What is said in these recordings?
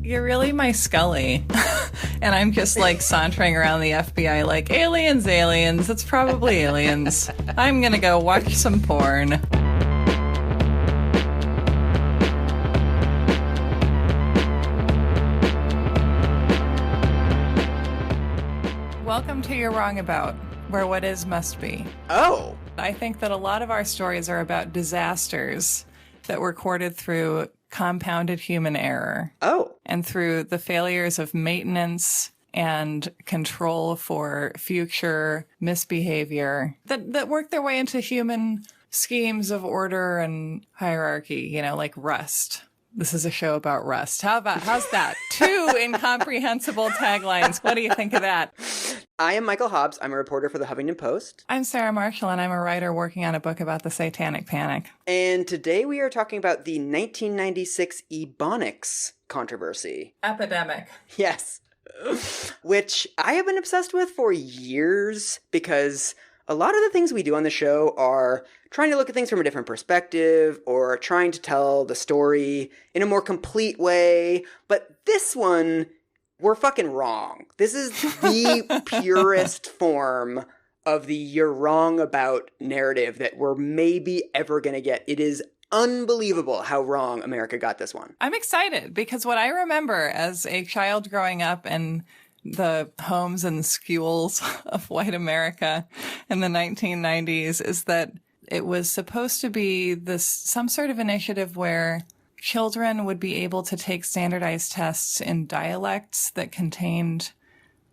You're really my Scully. And I'm just like sauntering around the FBI like, aliens, aliens. It's probably aliens. I'm gonna go watch some porn. Welcome to You're Wrong About, where what is must be. Oh. I think that a lot of our stories are about disasters that were courted through compounded human error. Oh. And through the failures of maintenance and control for future misbehavior that work their way into human schemes of order and hierarchy, you know, like Rust. This is a show about Rust. How's that? 2 incomprehensible taglines. What do you think of that? I am Michael Hobbs. I'm a reporter for the Huffington Post. I'm Sarah Marshall, and I'm a writer working on a book about the Satanic Panic. And today we are talking about the 1996 Ebonics controversy. Epidemic. Yes. Which I have been obsessed with for years because a lot of the things we do on the show are trying to look at things from a different perspective or trying to tell the story in a more complete way. But this one, we're fucking wrong. This is the purest form of the you're wrong about narrative that we're maybe ever going to get. It is unbelievable how wrong America got this one. I'm excited because what I remember as a child growing up in the homes and schools of white America in the 1990s is that it was supposed to be some sort of initiative where children would be able to take standardized tests in dialects that contained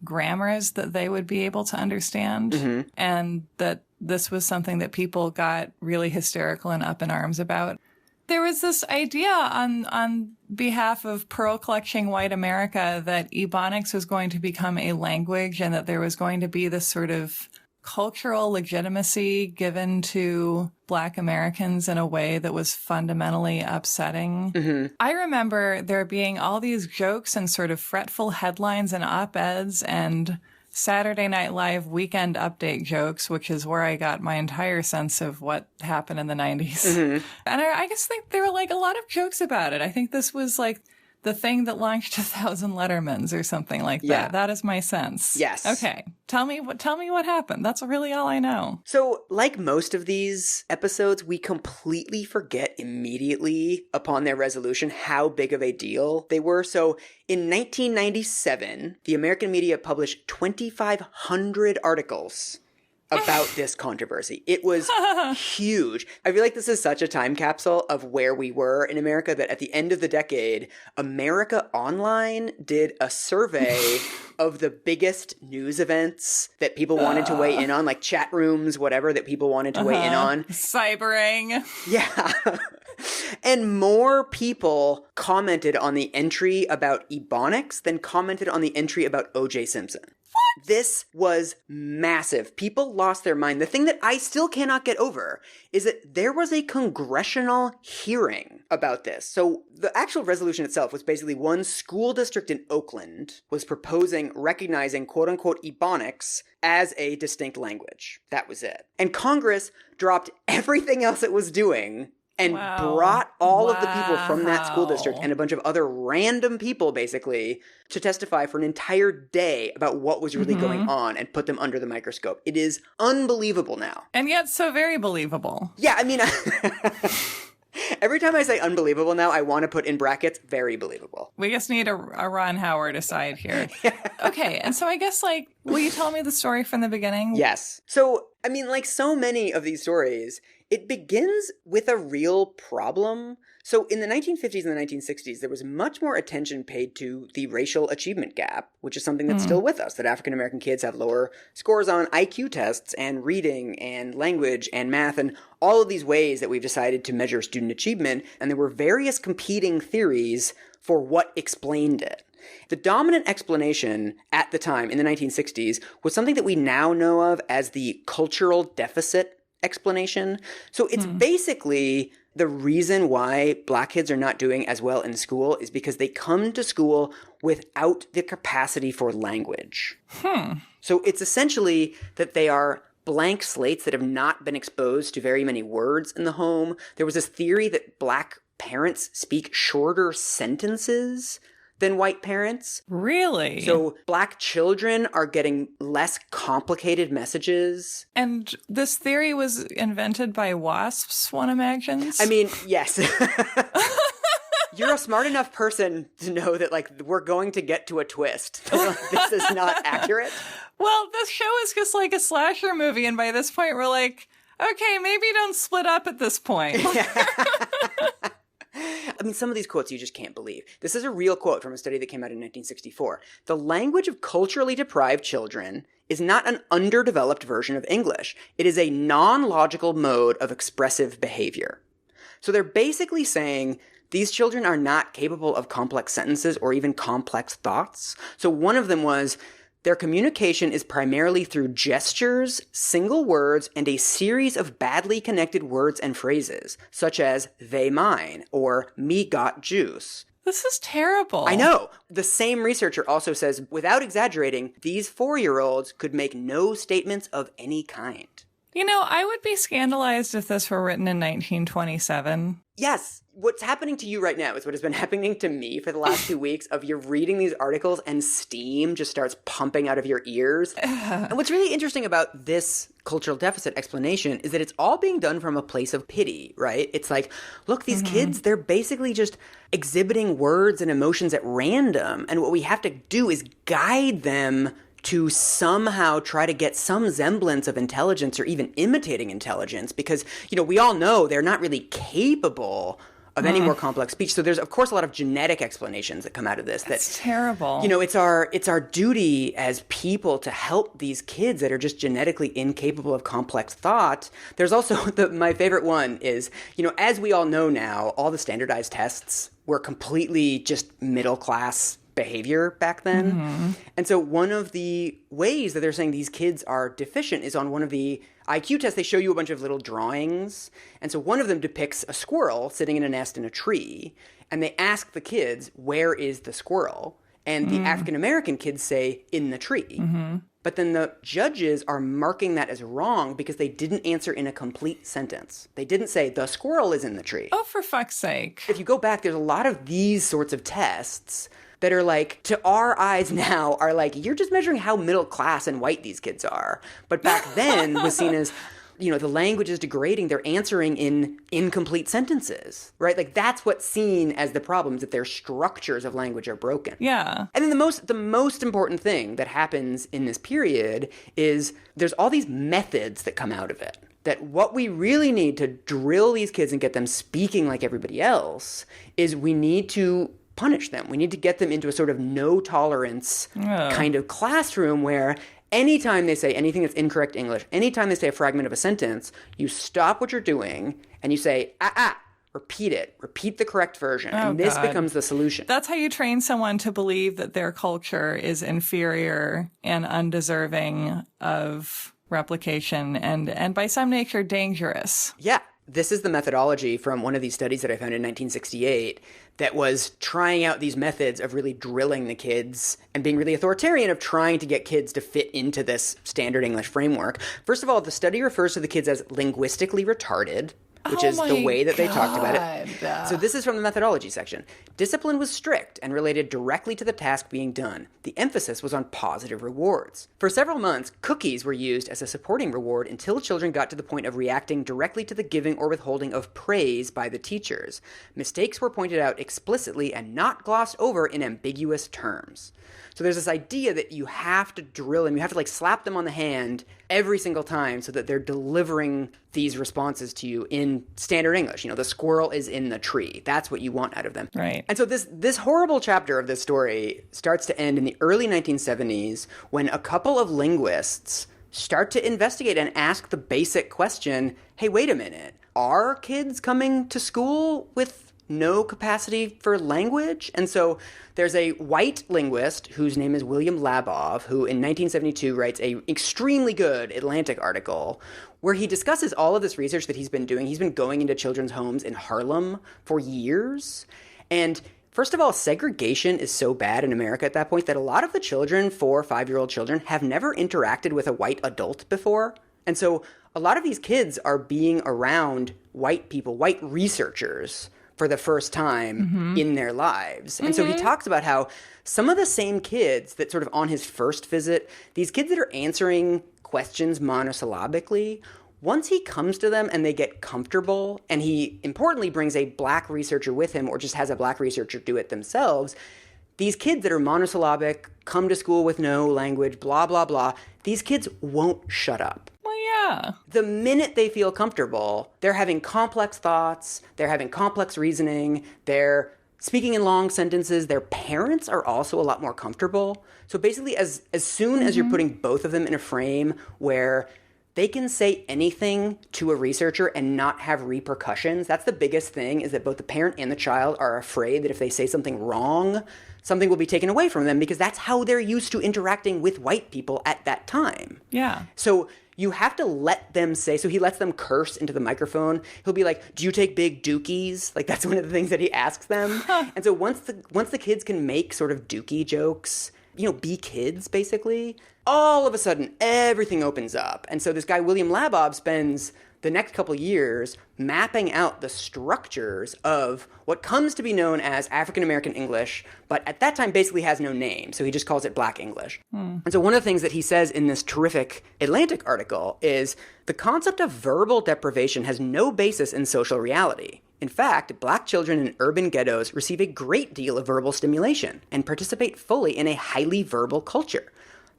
grammars that they would be able to understand. Mm-hmm. And that this was something that people got really hysterical and up in arms about. There was this idea on behalf of pearl-collecting white America that Ebonics was going to become a language and that there was going to be this sort of cultural legitimacy given to Black Americans in a way that was fundamentally upsetting. Mm-hmm. I remember there being all these jokes and sort of fretful headlines and op-eds and Saturday Night Live weekend update jokes, which is where I got my entire sense of what happened in the 90s. Mm-hmm. And I just think there were like a lot of jokes about it. I think this was like the thing that launched 1,000 Lettermans or something like that. Yeah. That is my sense. Yes. Okay. Tell me what happened. That's really all I know. So, like most of these episodes, we completely forget immediately upon their resolution how big of a deal they were. So, in 1997, the American media published 2,500 articles about this controversy. It was huge. I feel like this is such a time capsule of where we were in America that at the end of the decade, America Online did a survey of the biggest news events that people wanted to weigh in on, like chat rooms, whatever, that people wanted to weigh in on. Cybering. Yeah. And more people commented on the entry about Ebonics than commented on the entry about O.J. Simpson. This was massive. People lost their mind. The thing that I still cannot get over is that there was a congressional hearing about this. So the actual resolution itself was basically one school district in Oakland was proposing recognizing quote-unquote Ebonics as a distinct language. That was it. And Congress dropped everything else it was doing and brought all of the people from that school district and a bunch of other random people, basically, to testify for an entire day about what was really going on and put them under the microscope. It is unbelievable now. And yet so very believable. Yeah, I mean, every time I say unbelievable now, I want to put in brackets, very believable. We just need a Ron Howard aside here. Okay, and so I guess, like, will you tell me the story from the beginning? Yes. So, I mean, like so many of these stories, it begins with a real problem. So in the 1950s and the 1960s, there was much more attention paid to the racial achievement gap, which is something that's still with us, that African American kids have lower scores on IQ tests and reading and language and math and all of these ways that we've decided to measure student achievement. And there were various competing theories for what explained it. The dominant explanation at the time in the 1960s was something that we now know of as the cultural deficit explanation. So it's basically the reason why Black kids are not doing as well in school is because they come to school without the capacity for language. So it's essentially that they are blank slates that have not been exposed to very many words in the home. There was this theory that Black parents speak shorter sentences than white parents. Really? So Black children are getting less complicated messages. And this theory was invented by WASPs, one imagines? I mean, yes. You're a smart enough person to know that, like, we're going to get to a twist. This is not accurate. Well, this show is just like a slasher movie, and by this point we're like, okay, maybe don't split up at this point. I mean, some of these quotes you just can't believe. This is a real quote from a study that came out in 1964. The language of culturally deprived children is not an underdeveloped version of English. It is a non-logical mode of expressive behavior. So they're basically saying these children are not capable of complex sentences or even complex thoughts. So one of them was, their communication is primarily through gestures, single words, and a series of badly connected words and phrases, such as they mine or me got juice. This is terrible. I know. The same researcher also says, without exaggerating, these 4-year-olds could make no statements of any kind. You know, I would be scandalized if this were written in 1927. Yes. What's happening to you right now is what has been happening to me for the last 2 weeks of you're reading these articles and steam just starts pumping out of your ears. And what's really interesting about this cultural deficit explanation is that it's all being done from a place of pity, right? It's like, look, these kids, they're basically just exhibiting words and emotions at random. And what we have to do is guide them to somehow try to get some semblance of intelligence or even imitating intelligence because, you know, we all know they're not really capable of any more complex speech. So there's, of course, a lot of genetic explanations that come out of this. That's terrible. You know, it's our duty as people to help these kids that are just genetically incapable of complex thought. There's also, my favorite one is, you know, as we all know now, all the standardized tests were completely just middle class behavior back then. And so one of the ways that they're saying these kids are deficient is on one of the IQ tests. They show you a bunch of little drawings. And so one of them depicts a squirrel sitting in a nest in a tree. And they ask the kids, where is the squirrel? And the African-American kids say, in the tree. But then the judges are marking that as wrong because they didn't answer in a complete sentence. They didn't say, the squirrel is in the tree. Oh, for fuck's sake. If you go back, there's a lot of these sorts of tests that are like, to our eyes now, are like, you're just measuring how middle class and white these kids are. But back then was seen as, you know, the language is degrading. They're answering in incomplete sentences, right? Like that's what's seen as the problems, that their structures of language are broken. Yeah. And then the most important thing that happens in this period is there's all these methods that come out of it. That what we really need to drill these kids and get them speaking like everybody else is we need to punish them. We need to get them into a sort of no tolerance kind of classroom where anytime they say anything that's incorrect English, anytime they say a fragment of a sentence, you stop what you're doing and you say, repeat it. Repeat the correct version. And this becomes the solution. That's how you train someone to believe that their culture is inferior and undeserving of replication and by some nature dangerous. Yeah. This is the methodology from one of these studies that I found in 1968 that was trying out these methods of really drilling the kids and being really authoritarian of trying to get kids to fit into this standard English framework. First of all, the study refers to the kids as linguistically retarded, which is the way that they talked about it. So this is from the methodology section. Discipline was strict and related directly to the task being done. The emphasis was on positive rewards. For several months, cookies were used as a supporting reward until children got to the point of reacting directly to the giving or withholding of praise by the teachers. Mistakes were pointed out explicitly and not glossed over in ambiguous terms. So there's this idea that you have to drill them, you have to like slap them on the hand every single time so that they're delivering these responses to you in standard English. You know, the squirrel is in the tree. That's what you want out of them. Right. And so this horrible chapter of this story starts to end in the early 1970s when a couple of linguists start to investigate and ask the basic question, hey, wait a minute, are kids coming to school with no capacity for language? And so there's a white linguist whose name is William Labov, who in 1972 writes a extremely good Atlantic article where he discusses all of this research that he's been doing. He's been going into children's homes in Harlem for years. And first of all, segregation is so bad in America at that point that a lot of the children, 4 or 5-year-old children, have never interacted with a white adult before. And so a lot of these kids are being around white people, white researchers, for the first time in their lives. And so he talks about how some of the same kids that sort of on his first visit, these kids that are answering questions monosyllabically, once he comes to them and they get comfortable, and he importantly brings a black researcher with him or just has a black researcher do it themselves, these kids that are monosyllabic, come to school with no language, blah, blah, blah, these kids won't shut up. Well, yeah. The minute they feel comfortable, they're having complex thoughts, they're having complex reasoning, they're speaking in long sentences. Their parents are also a lot more comfortable. So basically, as soon as you're putting both of them in a frame where they can say anything to a researcher and not have repercussions, that's the biggest thing, is that both the parent and the child are afraid that if they say something wrong, something will be taken away from them, because that's how they're used to interacting with white people at that time. Yeah. So you have to let them say, so he lets them curse into the microphone. He'll be like, do you take big dookies? Like, that's one of the things that he asks them. And so once the kids can make sort of dookie jokes, be kids, basically, all of a sudden, everything opens up. And so this guy, William Labov, spends the next couple years mapping out the structures of what comes to be known as African American English, but at that time basically has no name, so he just calls it Black English. And so one of the things that he says in this terrific Atlantic article is the concept of verbal deprivation has no basis in social reality. In fact, Black children in urban ghettos receive a great deal of verbal stimulation and participate fully in a highly verbal culture.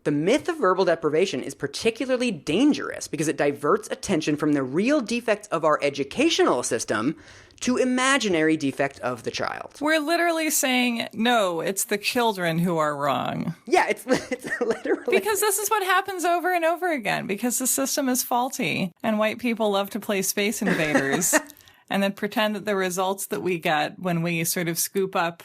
The myth of verbal deprivation is particularly dangerous because it diverts attention from the real defects of our educational system to imaginary defect of the child. We're literally saying, no, it's the children who are wrong. Yeah, it's literally... Because this is what happens over and over again, because the system is faulty, and white people love to play Space Invaders and then pretend that the results that we get when we sort of scoop up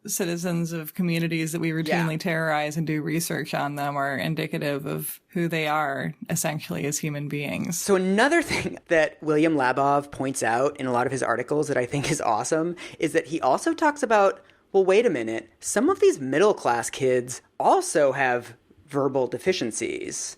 citizens of communities that we routinely terrorize and do research on them are indicative of who they are essentially as human beings. So another thing that William Labov points out in a lot of his articles that I think is awesome is that he also talks about, well, wait a minute, some of these middle-class kids also have verbal deficiencies.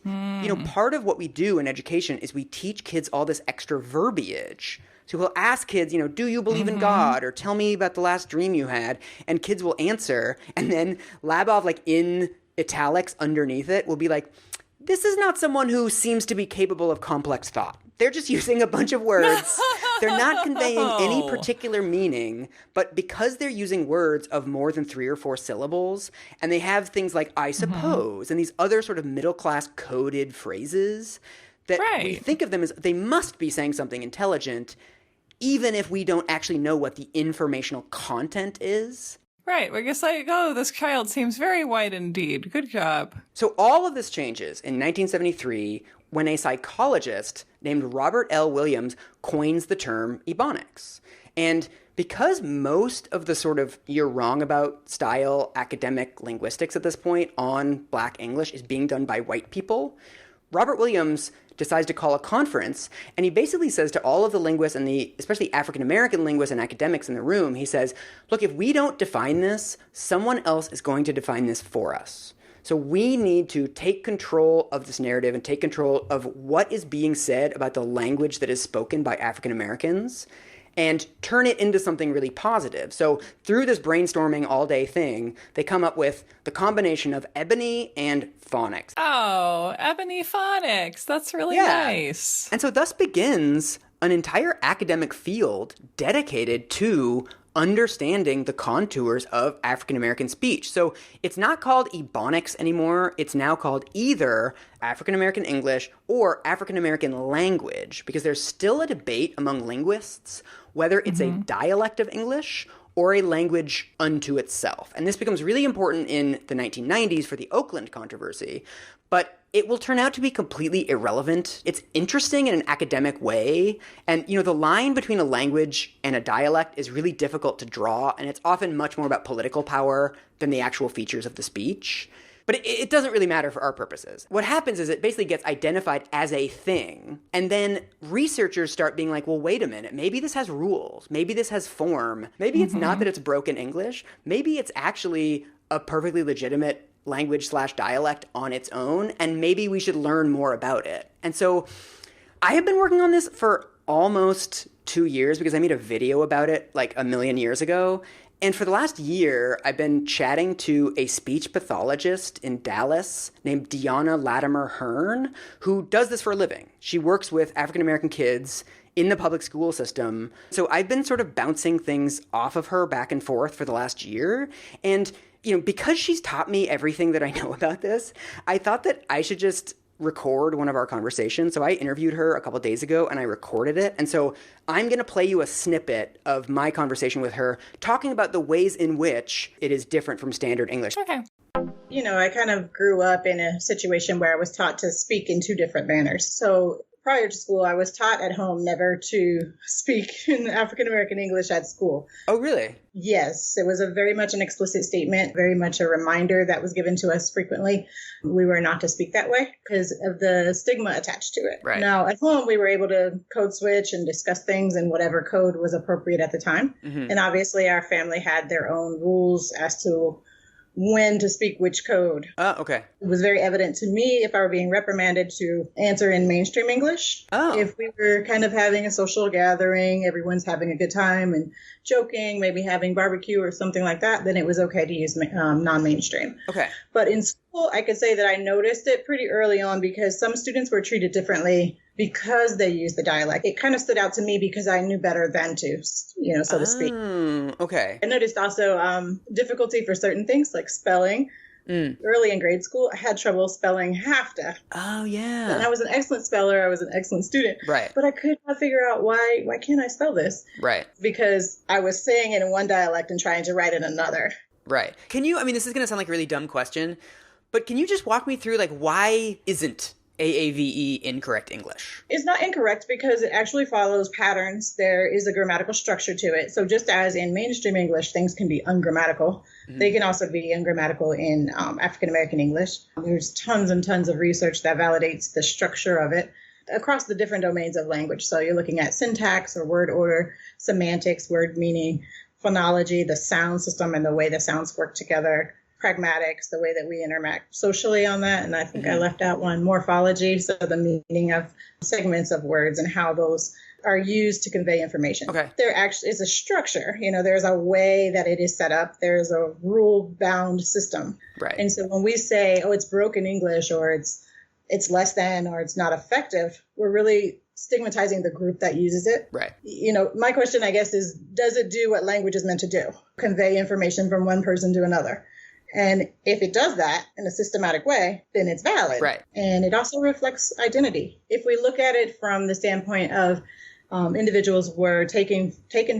Part of what we do in education is we teach kids all this extra verbiage. So we'll ask kids, do you believe in God? Or tell me about the last dream you had. And kids will answer. And then Labov, like in italics underneath it, will be like, this is not someone who seems to be capable of complex thought. They're just using a bunch of words. They're not conveying any particular meaning. But because they're using words of more than 3 or 4 syllables, and they have things like I suppose, and these other sort of middle-class coded phrases, that we think of them as they must be saying something intelligent, even if we don't actually know what the informational content is. Right. We're just like, oh, this child seems very white indeed. Good job. So all of this changes in 1973 when a psychologist named Robert L. Williams coins the term Ebonics. And because most of the sort of you're wrong about style academic linguistics at this point on Black English is being done by white people, Robert Williams decides to call a conference, and he basically says to all of the linguists and especially African-American linguists and academics in the room, he says, look, if we don't define this, someone else is going to define this for us. So we need to take control of this narrative and take control of what is being said about the language that is spoken by African-Americans and turn it into something really positive. So through this brainstorming all-day thing, they come up with the combination of ebony and phonics. Oh, ebony phonics. That's really nice. And so thus begins an entire academic field dedicated to understanding the contours of African-American speech. So it's not called Ebonics anymore. It's now called either African-American English or African-American language, because there's still a debate among linguists whether it's a dialect of English or a language unto itself. And this becomes really important in the 1990s for the Oakland controversy, but it will turn out to be completely irrelevant. It's interesting in an academic way, and the line between a language and a dialect is really difficult to draw, and it's often much more about political power than the actual features of the speech. But it doesn't really matter for our purposes. What happens is it basically gets identified as a thing, and then researchers start being like, well, wait a minute, maybe this has rules, maybe this has form, maybe it's not that it's broken English, maybe it's actually a perfectly legitimate language/dialect on its own, and maybe we should learn more about it. And so I have been working on this for almost 2 years because I made a video about it like a million years ago. And for the last year, I've been chatting to a speech pathologist in Dallas named Deanna Latimer Hearn, who does this for a living. She works with African American kids in the public school system. So I've been sort of bouncing things off of her back and forth for the last year. And, because she's taught me everything that I know about this, I thought that I should just record one of our conversations. So I interviewed her a couple of days ago and I recorded it. And so I'm going to play you a snippet of my conversation with her talking about the ways in which it is different from standard English. Okay. I kind of grew up in a situation where I was taught to speak in two different manners. So prior to school, I was taught at home never to speak in African American English at school. Oh, really? Yes, it was very much an explicit statement, very much a reminder that was given to us frequently. We were not to speak that way because of the stigma attached to it. Right. Now, at home, we were able to code switch and discuss things in whatever code was appropriate at the time. Mm-hmm. And obviously, our family had their own rules as to when to speak which code. Oh, okay. It was very evident to me if I were being reprimanded to answer in mainstream English. Oh. If we were kind of having a social gathering, everyone's having a good time and joking, maybe having barbecue or something like that, then it was okay to use non-mainstream. Okay. But in school, I could say that I noticed it pretty early on because some students were treated differently because they used the dialect. It kind of stood out to me because I knew better than to, so to speak. Okay. I noticed also difficulty for certain things like spelling. Early in grade school, I had trouble spelling HAFTA. Oh, yeah. And I was an excellent speller. I was an excellent student. Right. But I could not figure out why can't I spell this? Right. Because I was saying it in one dialect and trying to write it in another. Right. This is going to sound like a really dumb question, but can you just walk me through, why isn't AAVE incorrect English? It's not incorrect because it actually follows patterns. There is a grammatical structure to it. So just as in mainstream English, things can be ungrammatical, they can also be ungrammatical in African American English. There's tons and tons of research that validates the structure of it across the different domains of language. So you're looking at syntax or word order, semantics, word meaning, phonology, the sound system and the way the sounds work together, pragmatics, the way that we interact socially on that. And I think I left out one, morphology, so the meaning of segments of words and how those are used to convey information. Okay. There actually is a structure. There's a way that it is set up. There's a rule-bound system. Right. And so when we say, oh, it's broken English or it's less than or it's not effective, we're really stigmatizing the group that uses it. Right. My question, I guess, is does it do what language is meant to do? Convey information from one person to another. And if it does that in a systematic way, then it's valid. Right. And it also reflects identity. If we look at it from the standpoint of individuals were taken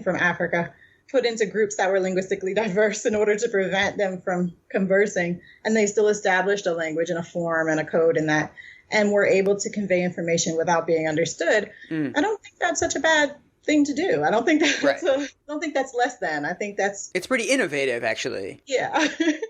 from Africa, put into groups that were linguistically diverse in order to prevent them from conversing, and they still established a language and a form and a code in that, and were able to convey information without being understood, I don't think that's such a bad thing to do. I don't think that's less than. I think it's pretty innovative, actually. Yeah.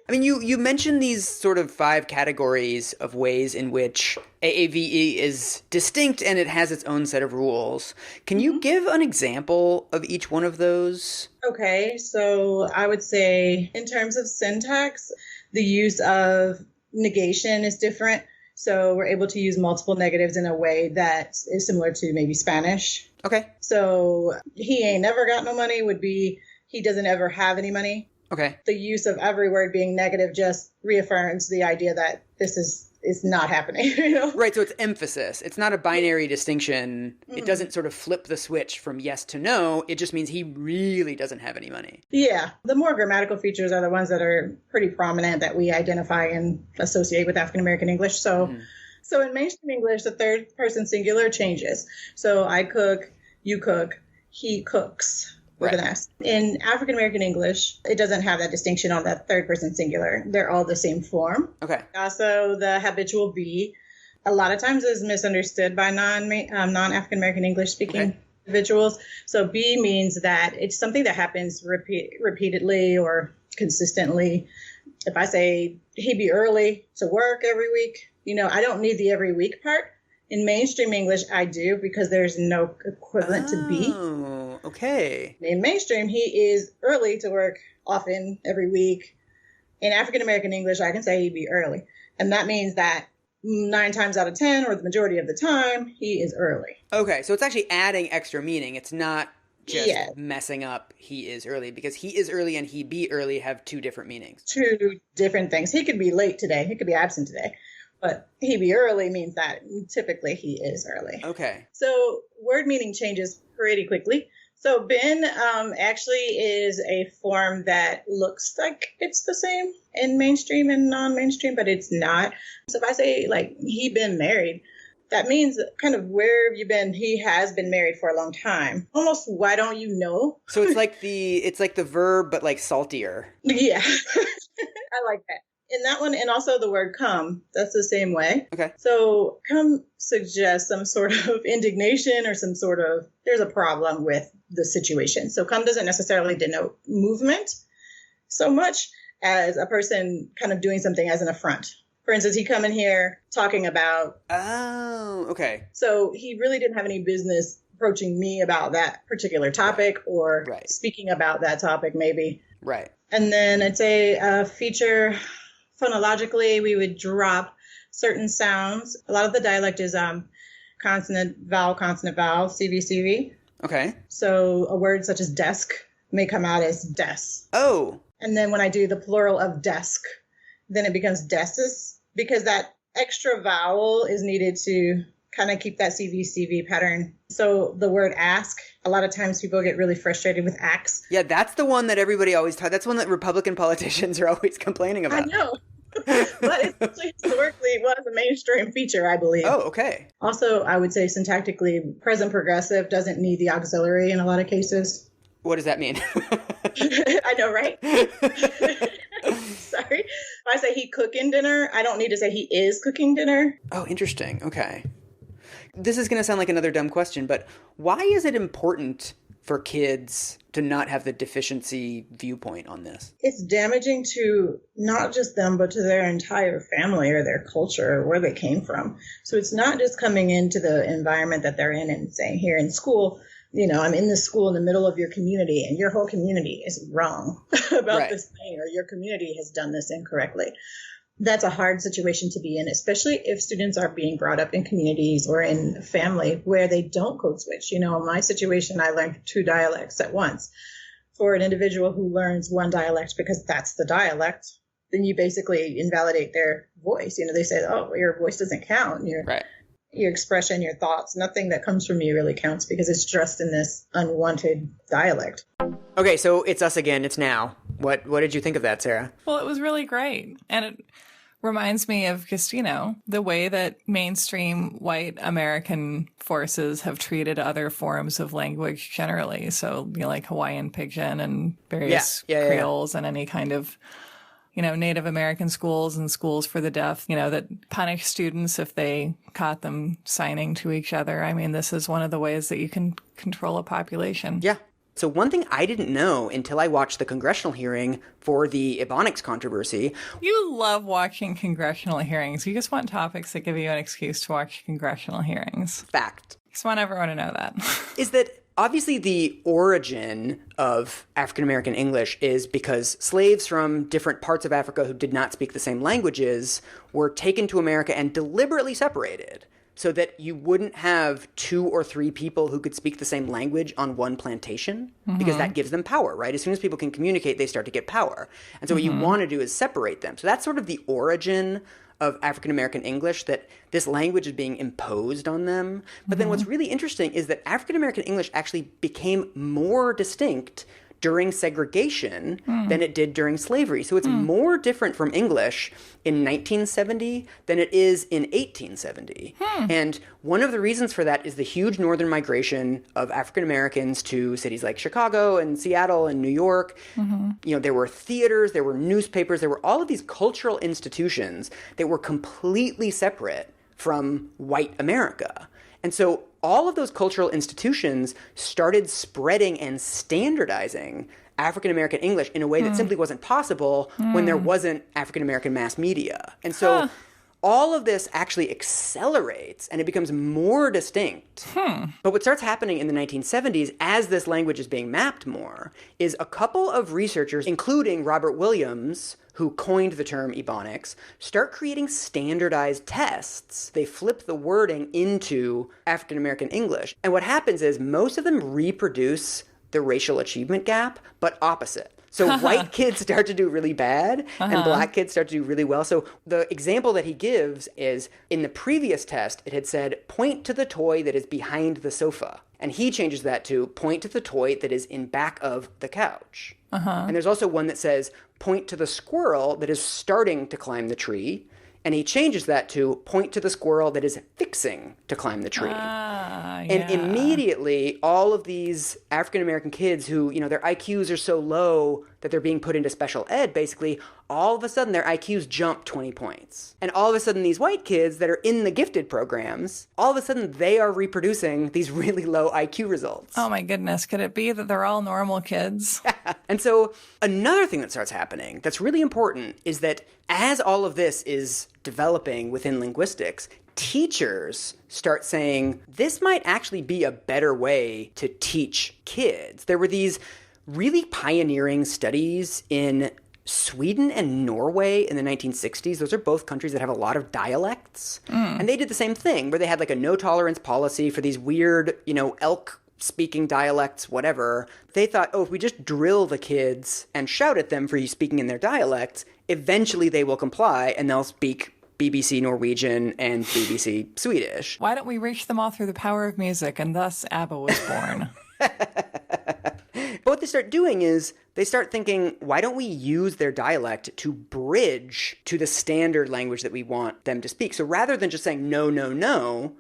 You mentioned these sort of 5 categories of ways in which AAVE is distinct and it has its own set of rules. Can you give an example of each one of those? Okay, so I would say in terms of syntax, the use of negation is different. So we're able to use multiple negatives in a way that is similar to maybe Spanish. Okay. So he ain't never got no money would be he doesn't ever have any money. Okay. The use of every word being negative just reaffirms the idea that this is not happening. Right. So it's emphasis. It's not a binary distinction. It doesn't sort of flip the switch from yes to no. It just means he really doesn't have any money. Yeah. The more grammatical features are the ones that are pretty prominent that we identify and associate with African American English. So in mainstream English, the third person singular changes. So I cook, you cook, he cooks. With an S. In African American English, it doesn't have that distinction on that third person singular. They're all the same form. Okay. Also, the habitual be a lot of times is misunderstood by non-African American English speaking individuals. So be means that it's something that happens repeatedly or consistently. If I say he'd be early to work every week, I don't need the every week part. In mainstream English, I do because there's no equivalent to be. Oh, okay. In mainstream, he is early to work often every week. In African American English, I can say he'd be early. And that means that 9 times out of 10, or the majority of the time, he is early. Okay, so it's actually adding extra meaning. It's not just Yeah. messing up he is early, because he is early and he be early have two different meanings. 2 different things. He could be late today. He could be absent today. But he be early means that typically he is early. Okay. So word meaning changes pretty quickly. So Ben actually is a form that looks like it's the same in mainstream and non-mainstream, but it's not. So if I say like he been married, that means kind of where have you been? He has been married for a long time. Almost why don't you know? So it's like the verb, but like saltier. Yeah, I like that. In that one, and also the word come, that's the same way. Okay. So come suggests some sort of indignation or some sort of, there's a problem with the situation. So come doesn't necessarily denote movement so much as a person kind of doing something as an affront. For instance, he come in here talking about. Oh, okay. So he really didn't have any business approaching me about that particular topic or Right. speaking about that topic maybe. Right. And then I'd say a feature phonologically, we would drop certain sounds. A lot of the dialect is consonant, vowel, CV, CV. Okay. So a word such as desk may come out as des. Oh. And then when I do the plural of desk, then it becomes deses, because that extra vowel is needed to kind of keep that CV pattern. So the word ask, a lot of times people get really frustrated with axe. Yeah, that's the one that everybody always talks. That's one that Republican politicians are always complaining about. I know. But it actually historically was a mainstream feature, I believe. Oh, okay. Also, I would say syntactically, present progressive doesn't need the auxiliary in a lot of cases. What does that mean? I know, right? Sorry. If I say he cooking dinner, I don't need to say he is cooking dinner. Oh, interesting. Okay. This is going to sound like another dumb question, but why is it important for kids to not have the deficiency viewpoint on this? It's damaging to not just them, but to their entire family or their culture or where they came from. So it's not just coming into the environment that they're in and saying, here in school, you know, I'm in this school in the middle of your community and your whole community is wrong about Right. this thing, or your community has done this incorrectly. That's a hard situation to be in, especially if students are being brought up in communities or in family where they don't code switch. You know, in my situation, I learned 2 dialects at once. For an individual who learns one dialect because that's the dialect, then you basically invalidate their voice. You know, they say, oh, your voice doesn't count. Right. Your expression, your thoughts, nothing that comes from you really counts because it's dressed in this unwanted dialect. Okay, so it's us again. It's now. What did you think of that, Sarah? Well, it was really great. And it reminds me of just, you know, the way that mainstream white American forces have treated other forms of language generally. So, you know, like Hawaiian Pidgin and various Creoles and any kind of, you know, Native American schools and schools for the deaf, you know, that punish students if they caught them signing to each other. I mean, this is one of the ways that you can control a population. Yeah. So one thing I didn't know until I watched the congressional hearing for the Ebonics controversy. You love watching congressional hearings. You just want topics that give you an excuse to watch congressional hearings. Fact. Just want everyone to know that. Is that obviously the origin of African American English is because slaves from different parts of Africa who did not speak the same languages were taken to America and deliberately separated, so that you wouldn't have 2 or 3 people who could speak the same language on one plantation, because that gives them power, right? As soon as people can communicate, they start to get power. And so what you want to do is separate them. So that's sort of the origin of African American English, that this language is being imposed on them. But then what's really interesting is that African American English actually became more distinct during segregation than it did during slavery. So it's more different from English in 1970 than it is in 1870. And one of the reasons for that is the huge northern migration of African Americans to cities like Chicago and Seattle and New York. You know, there were theaters, there were newspapers, there were all of these cultural institutions that were completely separate from white America. And so all of those cultural institutions started spreading and standardizing African American English in a way that simply wasn't possible when there wasn't African American mass media. And so all of this actually accelerates and it becomes more distinct. But what starts happening in the 1970s as this language is being mapped more is a couple of researchers, including Robert Williams, who coined the term Ebonics, start creating standardized tests. They flip the wording into African American English. And what happens is most of them reproduce the racial achievement gap, but opposite. So white kids start to do really bad and black kids start to do really well. So the example that he gives is in the previous test, it had said, point to the toy that is behind the sofa. And he changes that to point to the toy that is in back of the couch. And there's also one that says, point to the squirrel that is starting to climb the tree. And he changes that to point to the squirrel that is fixing to climb the tree. And immediately, all of these African-American kids who, you know, their IQs are so low that they're being put into special ed, basically, all of a sudden their IQs jump 20 points. And all of a sudden these white kids that are in the gifted programs, all of a sudden they are reproducing these really low IQ results. Oh my goodness. Could it be that they're all normal kids? And so another thing that starts happening that's really important is that as all of this is developing within linguistics, teachers start saying, this might actually be a better way to teach kids. There were these really pioneering studies in Sweden and Norway in the 1960s. Those are both countries that have a lot of dialects. And they did the same thing where they had like a no tolerance policy for these weird, you know, elk speaking dialects, whatever. They thought, oh, if we just drill the kids and shout at them for speaking in their dialects, eventually they will comply and they'll speak BBC Norwegian and BBC Swedish. Why don't we reach them all through the power of music? And thus ABBA was born. But what they start doing is they start thinking, why don't we use their dialect to bridge to the standard language that we want them to speak? So rather than just saying no, no, no,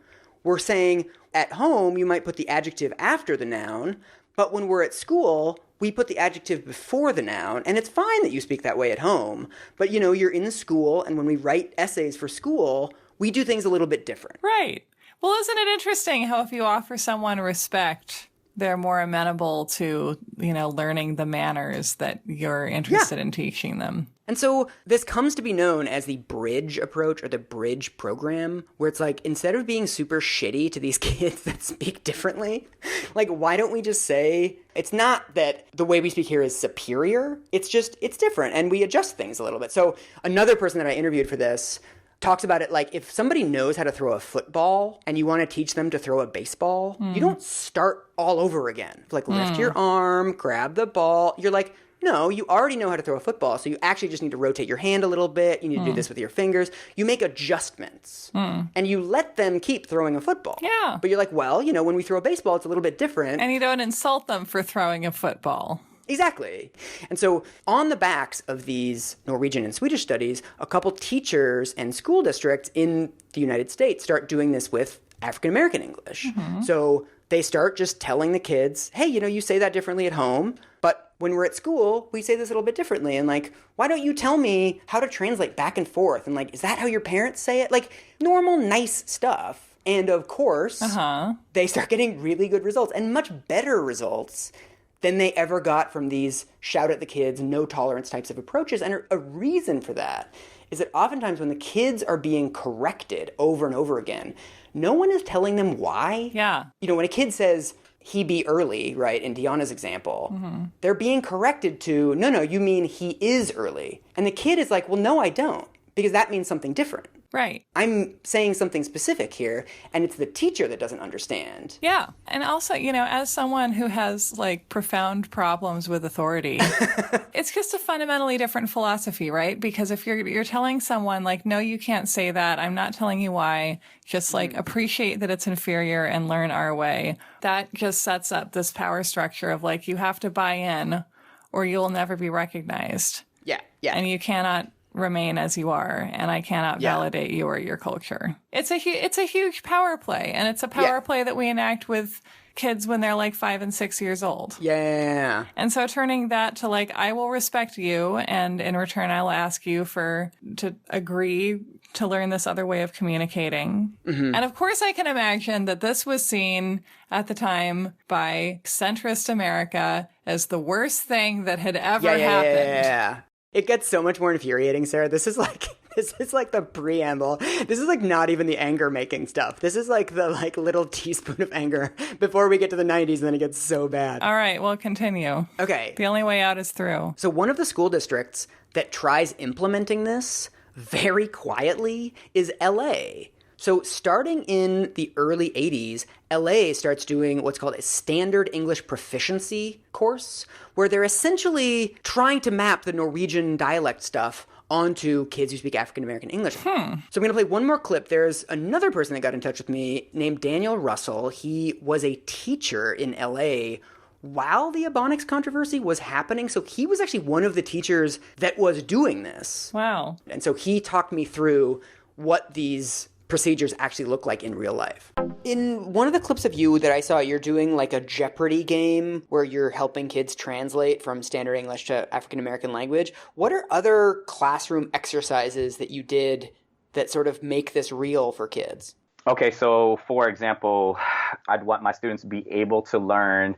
we're saying at home you might put the adjective after the noun, but when we're at school, we put the adjective before the noun, and it's fine that you speak that way at home. But, you know, you're in school, and when we write essays for school, we do things a little bit different. Right. Well, isn't it interesting how if you offer someone respect, they're more amenable to, you know, learning the manners that you're interested in teaching them. And so this comes to be known as the bridge approach or the bridge program, where it's like, instead of being super shitty to these kids that speak differently, like, why don't we just say, it's not that the way we speak here is superior, it's just, it's different, and we adjust things a little bit. So another person that I interviewed for this talks about it like, if somebody knows how to throw a football and you want to teach them to throw a baseball, you don't start all over again. Like, lift your arm, grab the ball. You're like, no, you already know how to throw a football, so you actually just need to rotate your hand a little bit. You need to do this with your fingers. You make adjustments, and you let them keep throwing a football. Yeah. But you're like, well, you know, when we throw a baseball, it's a little bit different. And you don't insult them for throwing a football. Exactly. And so on the backs of these Norwegian and Swedish studies, a couple teachers and school districts in the United States start doing this with African American English. So they start just telling the kids, hey, you know, you say that differently at home, but when we're at school, we say this a little bit differently. And like, why don't you tell me how to translate back and forth? And like, is that how your parents say it? Like, normal, nice stuff. And of course, they start getting really good results and much better results than they ever got from these shout at the kids, no tolerance types of approaches. And a reason for that is that oftentimes when the kids are being corrected over and over again, no one is telling them why. Yeah. You know, when a kid says, he be early, right, in Deanna's example, they're being corrected to, no, you mean he is early. And the kid is like, well, no, I don't, because that means something different. Right. I'm saying something specific here, and it's the teacher that doesn't understand. Yeah. And also, you know, as someone who has like profound problems with authority, it's just a fundamentally different philosophy, right? Because if you're telling someone like, no, you can't say that, I'm not telling you why, just like appreciate that it's inferior and learn our way, that just sets up this power structure of like, you have to buy in or you'll never be recognized. Yeah. And you cannot remain as you are, and I cannot validate you or your culture. It's a huge power play, and it's a power play that we enact with kids when they're like 5 and 6 years old. Yeah. And so turning that to like, I will respect you, and in return I'll ask you to agree to learn this other way of communicating. And of course I can imagine that this was seen at the time by centrist America as the worst thing that had ever happened. Yeah. It gets so much more infuriating, Sarah. This is This is like the preamble. This is like not even the anger making stuff. This is like the like little teaspoon of anger before we get to the 90s and then it gets so bad. All right, well, continue. Okay. The only way out is through. So one of the school districts that tries implementing this very quietly is LA. So starting in the early 80s, LA starts doing what's called a standard English proficiency course, where they're essentially trying to map the Norwegian dialect stuff onto kids who speak African American English. So I'm going to play one more clip. There's another person that got in touch with me named Daniel Russell. He was a teacher in LA while the Ebonics controversy was happening. So he was actually one of the teachers that was doing this. Wow. And so he talked me through what these procedures actually look like in real life. In one of the clips of you that I saw, you're doing like a Jeopardy game where you're helping kids translate from standard English to African American language. What are other classroom exercises that you did that sort of make this real for kids? Okay, so for example, I'd want my students to be able to learn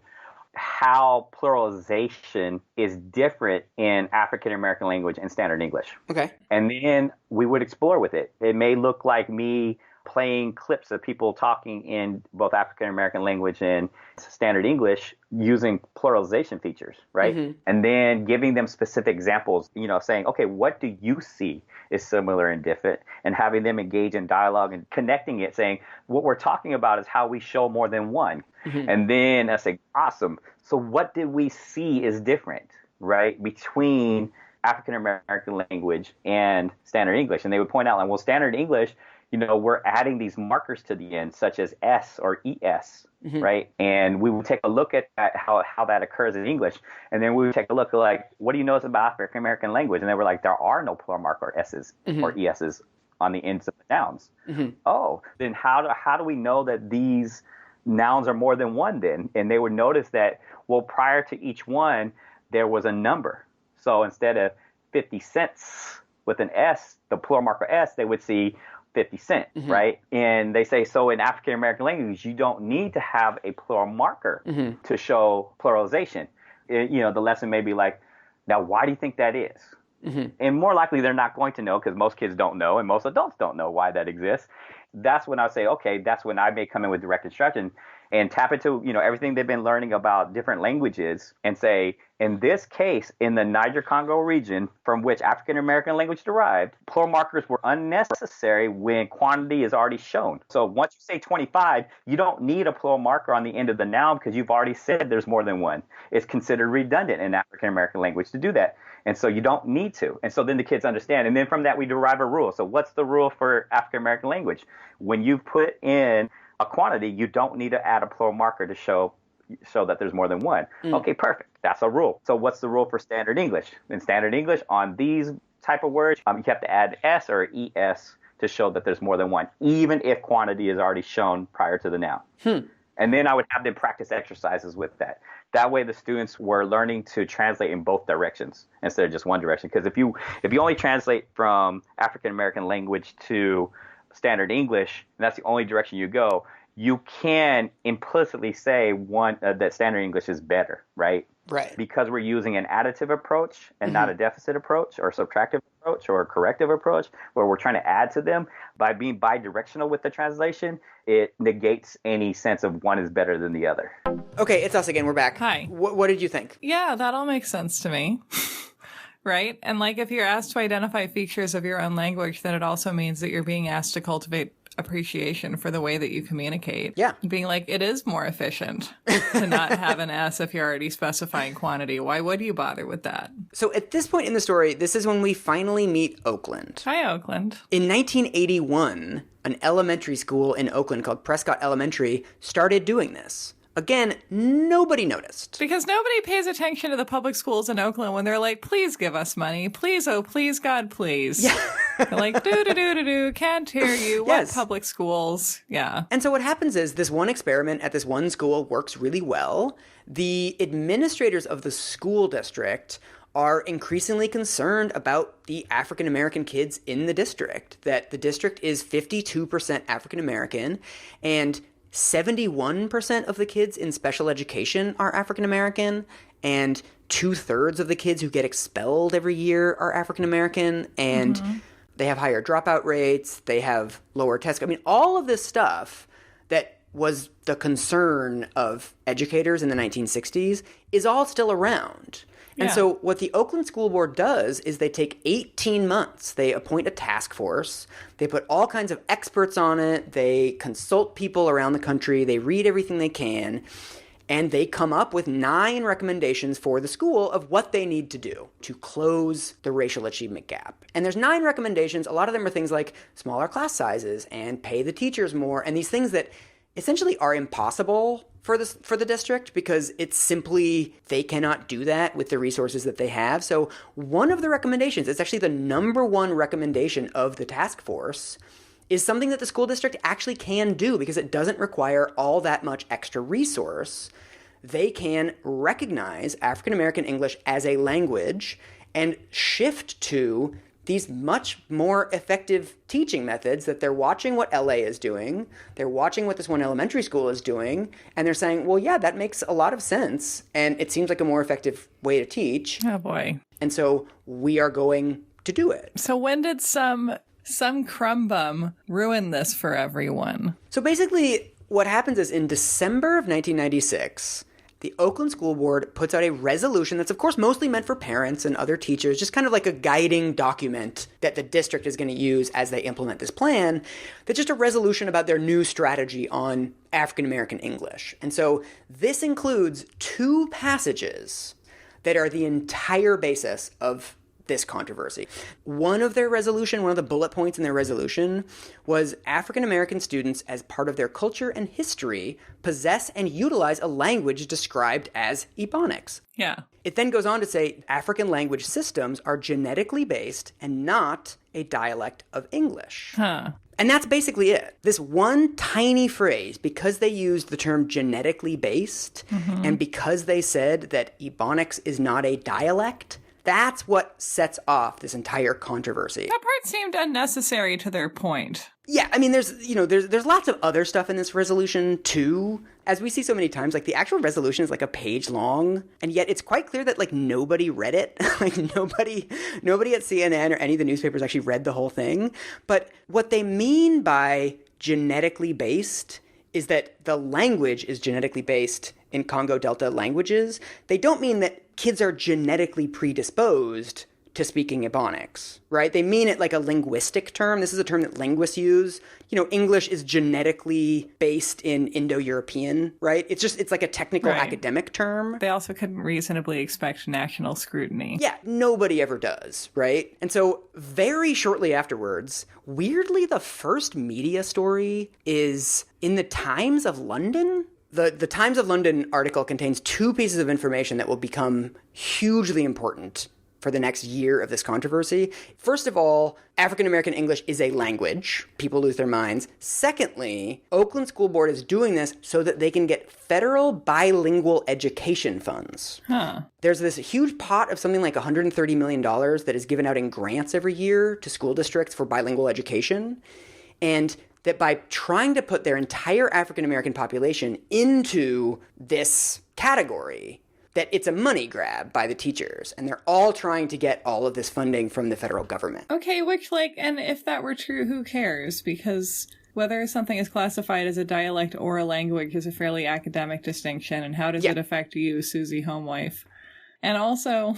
how pluralization is different in African American language and standard English. Okay. And then we would explore with it. It may look like me playing clips of people talking in both African American language and standard English using pluralization features, right? Mm-hmm. And then giving them specific examples, saying, okay, what do you see is similar and different? And having them engage in dialogue and connecting it, saying, what we're talking about is how we show more than one. Mm-hmm. And then I say, awesome. So what did we see is different, right, between African American language and standard English? And they would point out, well, standard English, we're adding these markers to the end, such as S or ES, mm-hmm. right? And we would take a look at that, how that occurs in English. And then we would take a look at, like, what do you notice about African American language? And they were like, there are no plural marker S's mm-hmm. or ES's on the ends of the nouns. Mm-hmm. Oh, then how do we know that these nouns are more than one then? And they would notice that, well, prior to each one, there was a number. So instead of 50 cents with an S, the plural marker S, they would see 50 cent, mm-hmm. right? And they say, so in African American language, you don't need to have a plural marker mm-hmm. to show pluralization. The lesson may be like, now, why do you think that is? Mm-hmm. And more likely they're not going to know, because most kids don't know and most adults don't know why that exists. That's when I say, okay, that's when I may come in with direct instruction and tap into, everything they've been learning about different languages and say, in this case, in the Niger-Congo region from which African American language derived, plural markers were unnecessary when quantity is already shown. So once you say 25, you don't need a plural marker on the end of the noun because you've already said there's more than one. It's considered redundant in African American language to do that. And so you don't need to. And so then the kids understand. And then from that, we derive a rule. So what's the rule for African American language? When you put in a quantity, you don't need to add a plural marker to show that there's more than one. Okay, perfect. That's a rule. So what's the rule for standard English? In standard English, on these type of words, you have to add S or ES to show that there's more than one, even if quantity is already shown prior to the noun. And then I would have them practice exercises with that. That way the students were learning to translate in both directions instead of just one direction. Because if you only translate from African American language to standard English, and that's the only direction you go, you can implicitly say that standard English is better, right? Right. Because we're using an additive approach and mm-hmm. not a deficit approach or subtractive approach or a corrective approach where we're trying to add to them. By being bidirectional with the translation, it negates any sense of one is better than the other. Okay, it's us again. We're back. Hi. What did you think? Yeah, that all makes sense to me. Right? And like if you're asked to identify features of your own language, then it also means that you're being asked to cultivate appreciation for the way that you communicate. Yeah. Being like, it is more efficient to not have an S if you're already specifying quantity. Why would you bother with that? So at this point in the story, this is when we finally meet Oakland. Hi, Oakland. In 1981, an elementary school in Oakland called Prescott Elementary started doing this. Again, nobody noticed. Because nobody pays attention to the public schools in Oakland when they're like, please give us money. Please, oh, please, God, please. Yeah. They're like, do, can't hear you. What yes. public schools? Yeah. And so what happens is this one experiment at this one school works really well. The administrators of the school district are increasingly concerned about the African American kids in the district, that the district is 52% African American, and 71% of the kids in special education are African American, and 2/3 of the kids who get expelled every year are African American, and they have higher dropout rates, they have lower test. I mean, all of this stuff that was the concern of educators in the 1960s is all still around. And so what the Oakland School Board does is they take 18 months. They appoint a task force. They put all kinds of experts on it. They consult people around the country. They read everything they can. And they come up with 9 recommendations for the school of what they need to do to close the racial achievement gap. And there's 9 recommendations. A lot of them are things like smaller class sizes and pay the teachers more, and these things that essentially are impossible for the district because it's simply they cannot do that with the resources that they have. So one of the recommendations, it's actually the number 1 recommendation of the task force, is something that the school district actually can do because it doesn't require all that much extra resource. They can recognize African American English as a language and shift to these much more effective teaching methods that they're watching what LA is doing, they're watching what this one elementary school is doing, and they're saying, well, yeah, that makes a lot of sense, and it seems like a more effective way to teach. Oh, boy. And so we are going to do it. So when did some crumb bum ruin this for everyone? So basically, what happens is in December of 1996, the Oakland School Board puts out a resolution that's, of course, mostly meant for parents and other teachers, just kind of like a guiding document that the district is going to use as they implement this plan. That's just a resolution about their new strategy on African American English. And so this includes 2 passages that are the entire basis of this controversy. One of the bullet points in their resolution was African American students, as part of their culture and history, possess and utilize a language described as Ebonics. Yeah. It then goes on to say African language systems are genetically based and not a dialect of English. Huh. And that's basically it. This one tiny phrase, because they used the term genetically based, and because they said that Ebonics is not a dialect, that's what sets off this entire controversy. That part seemed unnecessary to their point. Yeah, I mean, there's lots of other stuff in this resolution too. As we see so many times, like the actual resolution is like a page long, and yet it's quite clear that like nobody read it. Like nobody at CNN or any of the newspapers actually read the whole thing. But what they mean by genetically based is that the language is genetically based in Congo Delta languages. They don't mean that kids are genetically predisposed to speaking Ebonics, right? They mean it like a linguistic term. This is a term that linguists use. English is genetically based in Indo-European, right? It's like a technical academic term. They also couldn't reasonably expect national scrutiny. Yeah, nobody ever does, right? And so very shortly afterwards, weirdly, the first media story is in the Times of London. The Times of London article contains 2 pieces of information that will become hugely important for the next year of this controversy. First of all, African American English is a language. People lose their minds. Secondly, Oakland School Board is doing this so that they can get federal bilingual education funds. There's this huge pot of something like $130 million that is given out in grants every year to school districts for bilingual education. And that by trying to put their entire African American population into this category, that it's a money grab by the teachers, and they're all trying to get all of this funding from the federal government. Okay, and if that were true, who cares? Because whether something is classified as a dialect or a language is a fairly academic distinction, and how does it affect you, Susie Homewife? And also,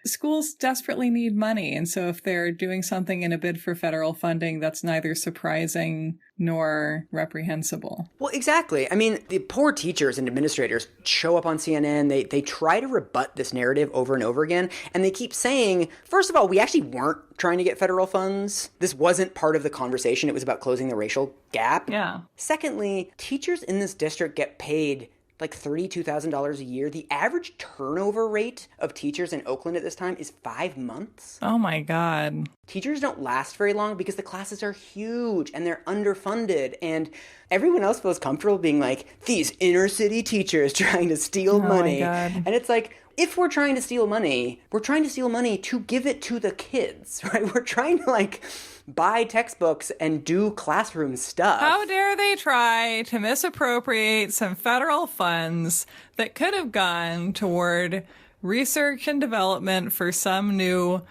schools desperately need money, and so if they're doing something in a bid for federal funding, that's neither surprising nor reprehensible. Well, exactly. I mean, the poor teachers and administrators show up on CNN. They try to rebut this narrative over and over again, and they keep saying, first of all, we actually weren't trying to get federal funds. This wasn't part of the conversation. It was about closing the racial gap. Yeah. Secondly, teachers in this district get paid like $32,000 a year. The average turnover rate of teachers in Oakland at this time is 5 months. Oh my God. Teachers don't last very long because the classes are huge and they're underfunded, and everyone else feels comfortable being like, these inner city teachers trying to steal money. My God. And it's like, if we're trying to steal money, we're trying to steal money to give it to the kids, right? We're trying to buy textbooks and do classroom stuff. How dare they try to misappropriate some federal funds that could have gone toward research and development for some new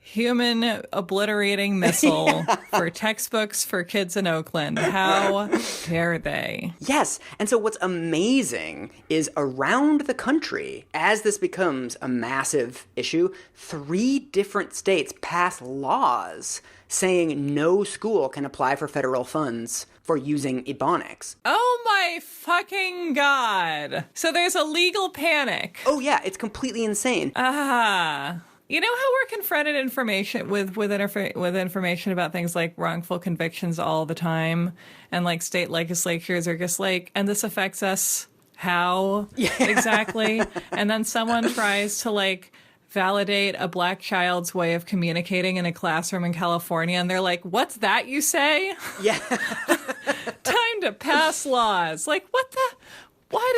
human obliterating missile for textbooks for kids in Oakland. How dare they? Yes. And so what's amazing is around the country, as this becomes a massive issue, 3 different states pass laws saying no school can apply for federal funds for using Ebonics. Oh my fucking God. So there's a legal panic. Oh yeah, it's completely insane. You know how we're confronted information with information about things like wrongful convictions all the time, and like state legislatures are just like, and this affects us how exactly? And then someone tries to like validate a black child's way of communicating in a classroom in California, and they're like, "What's that you say?" Yeah. Time to pass laws. Like, what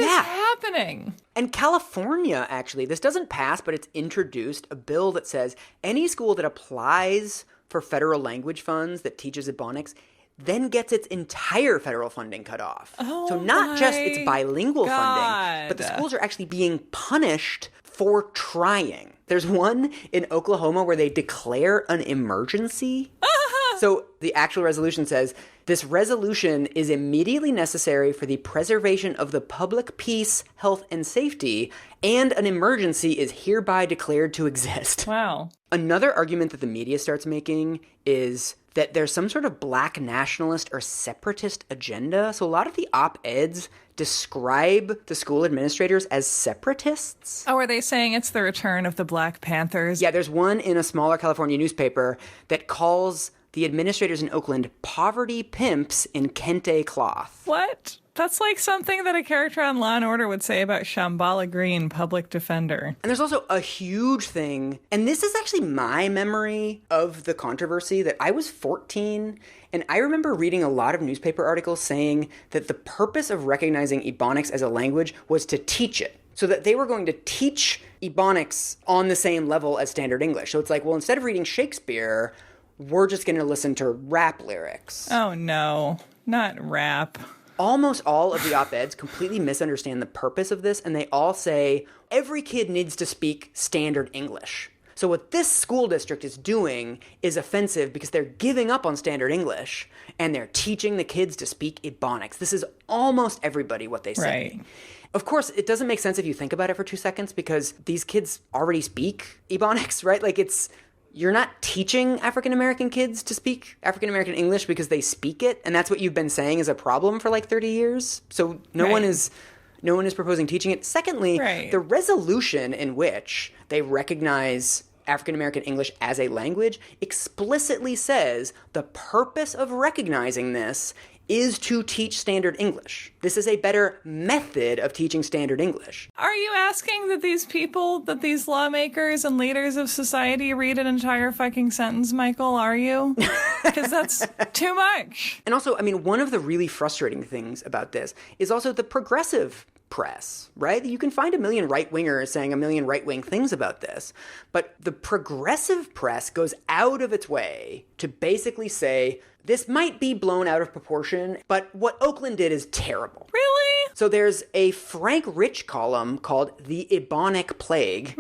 is happening? And California, actually, this doesn't pass, but it's introduced a bill that says any school that applies for federal language funds that teaches Ebonics then gets its entire federal funding cut off. Oh, so not just its bilingual funding, but the schools are actually being punished for trying. There's one in Oklahoma where they declare an emergency. So the actual resolution says, this resolution is immediately necessary for the preservation of the public peace, health, and safety, and an emergency is hereby declared to exist. Wow. Another argument that the media starts making is that there's some sort of black nationalist or separatist agenda. So a lot of the op-eds describe the school administrators as separatists. Oh, are they saying it's the return of the Black Panthers? Yeah, there's one in a smaller California newspaper that calls the administrators in Oakland poverty pimps in kente cloth. What? That's like something that a character on Law & Order would say about Shambhala Green, public defender. And there's also a huge thing, and this is actually my memory of the controversy, that I was 14, and I remember reading a lot of newspaper articles saying that the purpose of recognizing Ebonics as a language was to teach it. So that they were going to teach Ebonics on the same level as Standard English. So it's like, well, instead of reading Shakespeare, we're just going to listen to rap lyrics. Oh, no. Not rap. Almost all of the op-eds completely misunderstand the purpose of this, and they all say every kid needs to speak Standard English. So what this school district is doing is offensive because they're giving up on Standard English, and they're teaching the kids to speak Ebonics. This is almost everybody what they say. Right. Of course, it doesn't make sense if you think about it for 2 seconds, because these kids already speak Ebonics, right? Like, you're not teaching African-American kids to speak African-American English because they speak it, and that's what you've been saying is a problem for like 30 years. So no one is proposing teaching it. Secondly, the resolution in which they recognize African-American English as a language explicitly says the purpose of recognizing this is to teach Standard English. This is a better method of teaching Standard English. Are you asking that these people, that these lawmakers and leaders of society read an entire fucking sentence, Michael? Are you? Because that's too much. And also, I mean, one of the really frustrating things about this is also the progressive press, right? You can find a million right-wingers saying a million right-wing things about this, but the progressive press goes out of its way to basically say, this might be blown out of proportion, but what Oakland did is terrible. Really? So there's a Frank Rich column called The Ebonic Plague.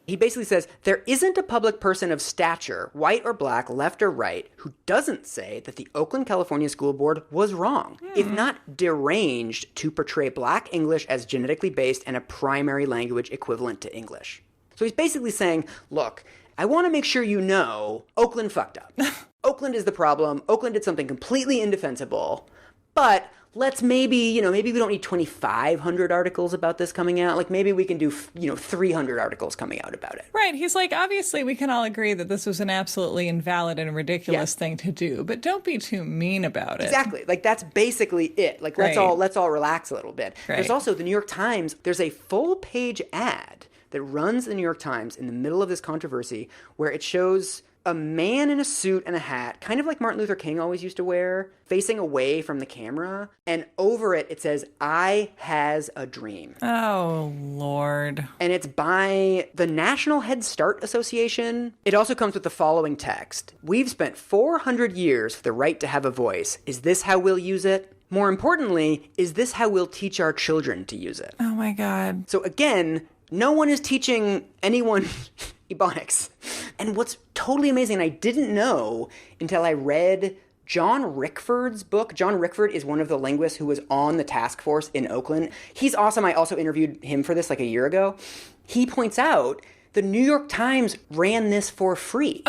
He basically says, there isn't a public person of stature, white or black, left or right, who doesn't say that the Oakland, California School Board was wrong, if not deranged, to portray Black English as genetically based and a primary language equivalent to English. So he's basically saying, look, I want to make sure you know Oakland fucked up. Oakland is the problem. Oakland did something completely indefensible. But let's maybe we don't need 2,500 articles about this coming out. Like, maybe we can do, 300 articles coming out about it. Right. He's like, obviously, we can all agree that this was an absolutely invalid and ridiculous thing to do, but don't be too mean about it. Exactly. Like, that's basically it. Like, let's all relax a little bit. Right. There's also the New York Times. There's a full-page ad that runs the New York Times in the middle of this controversy where it shows a man in a suit and a hat, kind of like Martin Luther King always used to wear, facing away from the camera. And over it, it says, I has a dream. Oh, Lord. And it's by the National Head Start Association. It also comes with the following text. We've spent 400 years for the right to have a voice. Is this how we'll use it? More importantly, is this how we'll teach our children to use it? Oh, my God. So again, no one is teaching anyone Ebonics. And what's totally amazing, I didn't know until I read John Rickford's book. John Rickford is one of the linguists who was on the task force in Oakland. He's awesome. I also interviewed him for this like a year ago. He points out the New York Times ran this for free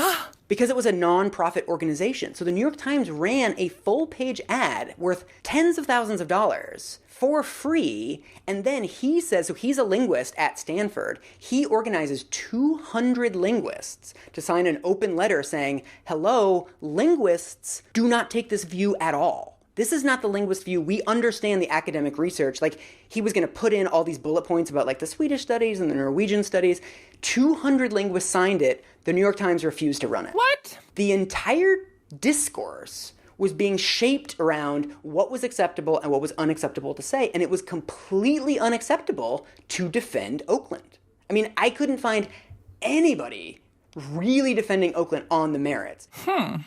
because it was a nonprofit organization. So the New York Times ran a full-page ad worth tens of thousands of dollars for free. And then he says, so he's a linguist at Stanford. He organizes 200 linguists to sign an open letter saying, hello, linguists do not take this view at all. This is not the linguist view. We understand the academic research. Like, he was going to put in all these bullet points about like the Swedish studies and the Norwegian studies. 200 linguists signed it. The New York Times refused to run it. What? The entire discourse was being shaped around what was acceptable and what was unacceptable to say. And it was completely unacceptable to defend Oakland. I mean, I couldn't find anybody really defending Oakland on the merits.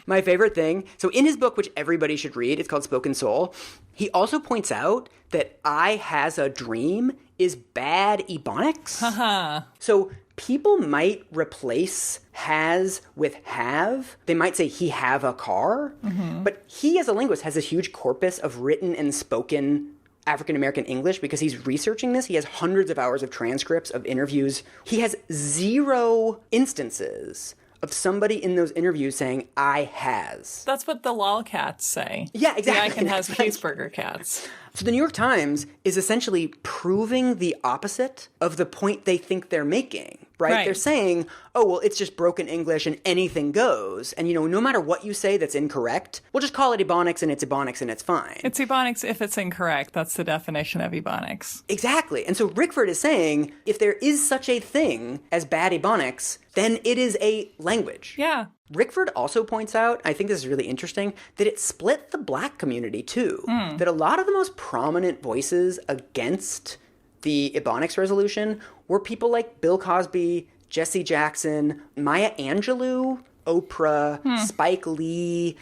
My favorite thing, so in his book, which everybody should read, it's called Spoken Soul, he also points out that I Has a Dream is bad Ebonics. So people might replace has with have. They might say he have a car, but he as a linguist has a huge corpus of written and spoken African-American English because he's researching this. He has hundreds of hours of transcripts of interviews. He has 0 instances of somebody in those interviews saying, I has. That's what the lolcats say. Yeah, exactly. The I can has cheeseburger cats. So the New York Times is essentially proving the opposite of the point they think they're making, right? They're saying, oh, well, it's just broken English and anything goes. And, you know, no matter what you say that's incorrect, we'll just call it Ebonics and it's fine. It's Ebonics if it's incorrect. That's the definition of Ebonics. Exactly. And so Rickford is saying, if there is such a thing as bad Ebonics, then it is a language. Yeah. Rickford also points out, I think this is really interesting, that it split the black community too. That a lot of the most prominent voices against the Ebonics resolution were people like Bill Cosby, Jesse Jackson, Maya Angelou, Oprah, Spike Lee,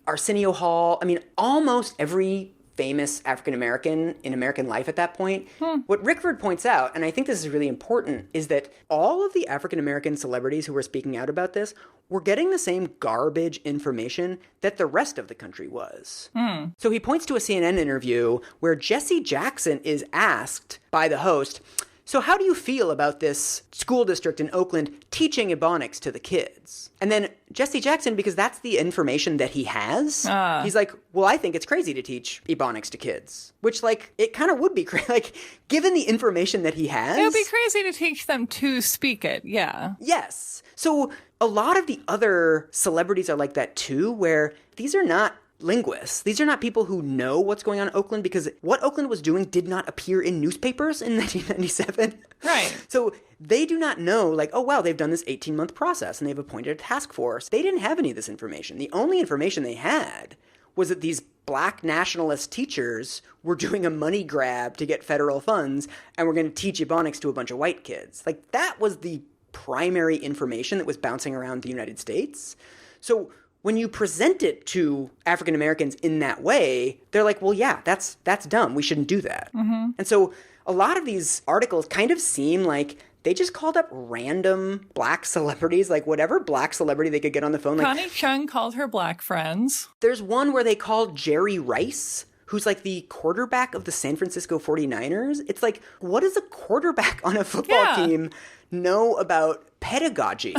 Arsenio Hall. I mean, almost every famous African-American in American life at that point. What Rickford points out, and I think this is really important, is that all of the African-American celebrities who were speaking out about this were getting the same garbage information that the rest of the country was. So he points to a CNN interview where Jesse Jackson is asked by the host, so how do you feel about this school district in Oakland teaching Ebonics to the kids? And then Jesse Jackson, because that's the information that he has, he's like, well, I think it's crazy to teach Ebonics to kids. Which, like, it kind of would be crazy. Like, given the information that he has. It would be crazy to teach them to speak it, yeah. Yes. So a lot of the other celebrities are like that too, where these are not linguists. These are not people who know what's going on in Oakland because what Oakland was doing did not appear in newspapers in 1997. Right. So they do not know, like, oh, wow, they've done this 18-month process and they've appointed a task force. They didn't have any of this information. The only information they had was that these black nationalist teachers were doing a money grab to get federal funds and were going to teach Ebonics to a bunch of white kids. Like, that was the primary information that was bouncing around the United States. So when you present it to African Americans in that way, they're like, well, yeah, that's dumb. We shouldn't do that. And so a lot of these articles kind of seem like they just called up random black celebrities, like whatever black celebrity they could get on the phone. Like, Connie Chung called her black friends. There's one where they called Jerry Rice, who's like the quarterback of the San Francisco 49ers. It's like, what does a quarterback on a football team know about pedagogy?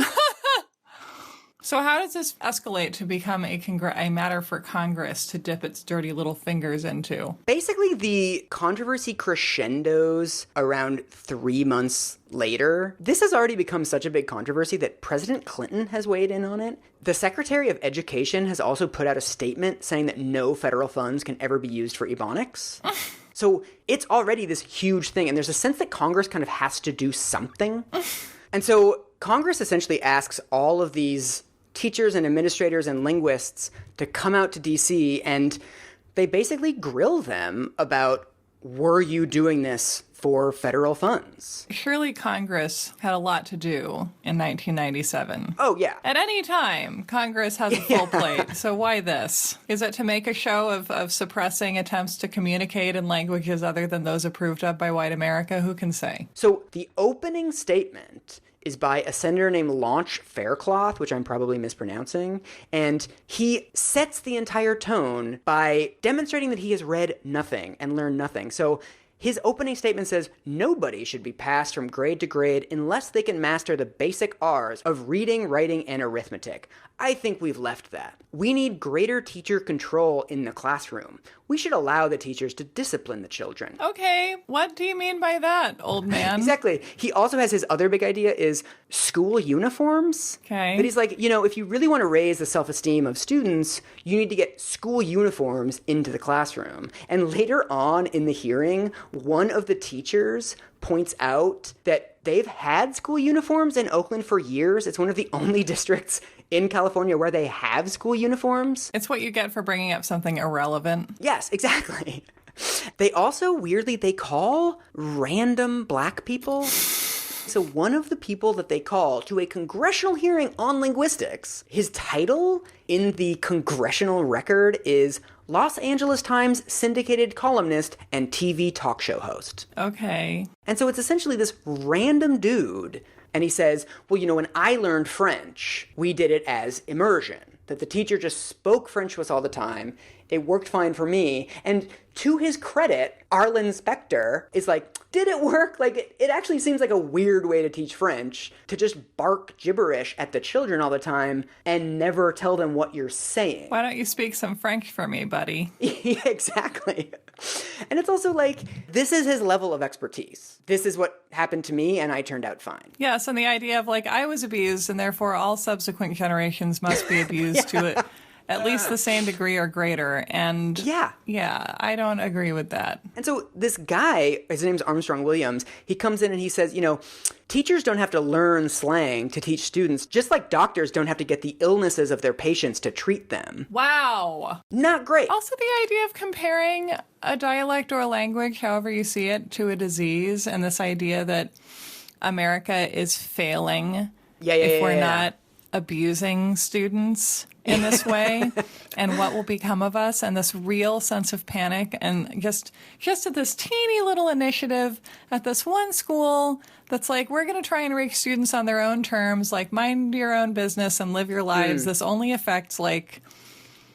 So how does this escalate to become a matter for Congress to dip its dirty little fingers into? Basically, the controversy crescendos around 3 months later. This has already become such a big controversy that President Clinton has weighed in on it. The Secretary of Education has also put out a statement saying that no federal funds can ever be used for Ebonics. So it's already this huge thing, and there's a sense that Congress kind of has to do something. And so Congress essentially asks all of these teachers and administrators and linguists to come out to DC, and they basically grill them about, were you doing this for federal funds? Surely Congress had a lot to do in 1997. Oh, yeah. At any time, Congress has a full plate. So why this? Is it to make a show of suppressing attempts to communicate in languages other than those approved of by white America? Who can say? So the opening statement is by a senator named Launch Faircloth, which I'm probably mispronouncing. And he sets the entire tone by demonstrating that he has read nothing and learned nothing. So his opening statement says, nobody should be passed from grade to grade unless they can master the basic R's of reading, writing, and arithmetic. I think we've left that. We need greater teacher control in the classroom. We should allow the teachers to discipline the children. Okay, what do you mean by that, old man? Exactly. He also has his other big idea is school uniforms. Okay. But he's like, if you really want to raise the self-esteem of students, you need to get school uniforms into the classroom. And later on in the hearing, one of the teachers points out that they've had school uniforms in Oakland for years. It's one of the only districts in California where they have school uniforms. It's what you get for bringing up something irrelevant. Yes, exactly. They also, weirdly, they call random black people. So one of the people that they call to a congressional hearing on linguistics, his title in the congressional record is Los Angeles Times syndicated columnist and TV talk show host. Okay. And so it's essentially this random dude. And he says, well, when I learned French, we did it as immersion. That the teacher just spoke French to us all the time. It worked fine for me. And to his credit, Arlen Specter is like, did it work? Like, it actually seems like a weird way to teach French, to just bark gibberish at the children all the time and never tell them what you're saying. Why don't you speak some French for me, buddy? Yeah, exactly. And it's also like, this is his level of expertise. This is what happened to me, and I turned out fine. Yes, and the idea of, like, I was abused, and therefore all subsequent generations must be abused to it. At least the same degree or greater. And yeah, I don't agree with that. And so this guy, his name's Armstrong Williams, he comes in and he says, teachers don't have to learn slang to teach students, just like doctors don't have to get the illnesses of their patients to treat them. Wow. Not great. Also, the idea of comparing a dialect or a language, however you see it, to a disease, and this idea that America is failing if we're not abusing students in this way, and what will become of us, and this real sense of panic, and just at this teeny little initiative at this one school that's like, we're going to try and reach students on their own terms, like, mind your own business and live your lives. This only affects, like,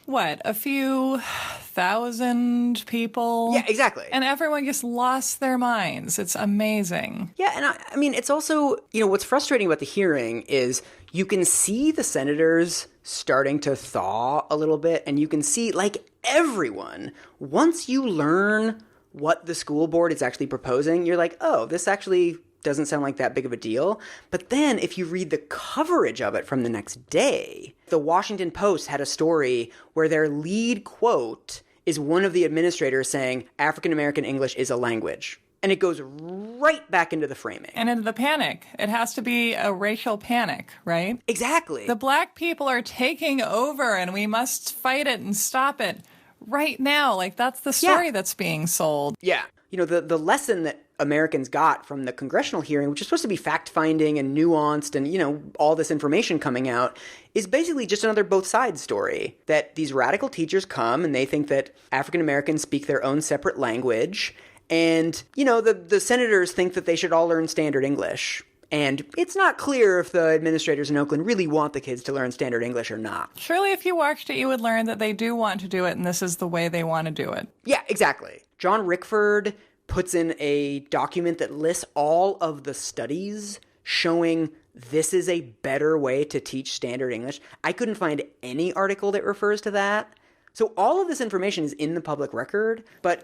a few thousand people? Yeah, exactly. And everyone just lost their minds. It's amazing. Yeah, and I mean, it's also, what's frustrating about the hearing is you can see the senators starting to thaw a little bit, and you can see, like everyone, once you learn what the school board is actually proposing, you're like, oh, this actually doesn't sound like that big of a deal. But then if you read the coverage of it from the next day, the Washington Post had a story where their lead quote is one of the administrators saying African American English is a language. And it goes right back into the framing. And into the panic. It has to be a racial panic, right? Exactly. The black people are taking over and we must fight it and stop it right now. Like, that's the story that's being sold. Yeah. The lesson that Americans got from the congressional hearing, which is supposed to be fact-finding and nuanced and, all this information coming out, is basically just another both sides story. That these radical teachers come and they think that African Americans speak their own separate language. And, the senators think that they should all learn standard English. And it's not clear if the administrators in Oakland really want the kids to learn standard English or not. Surely if you watched it, you would learn that they do want to do it, and this is the way they want to do it. Yeah, exactly. John Rickford puts in a document that lists all of the studies showing this is a better way to teach standard English. I couldn't find any article that refers to that. So all of this information is in the public record, but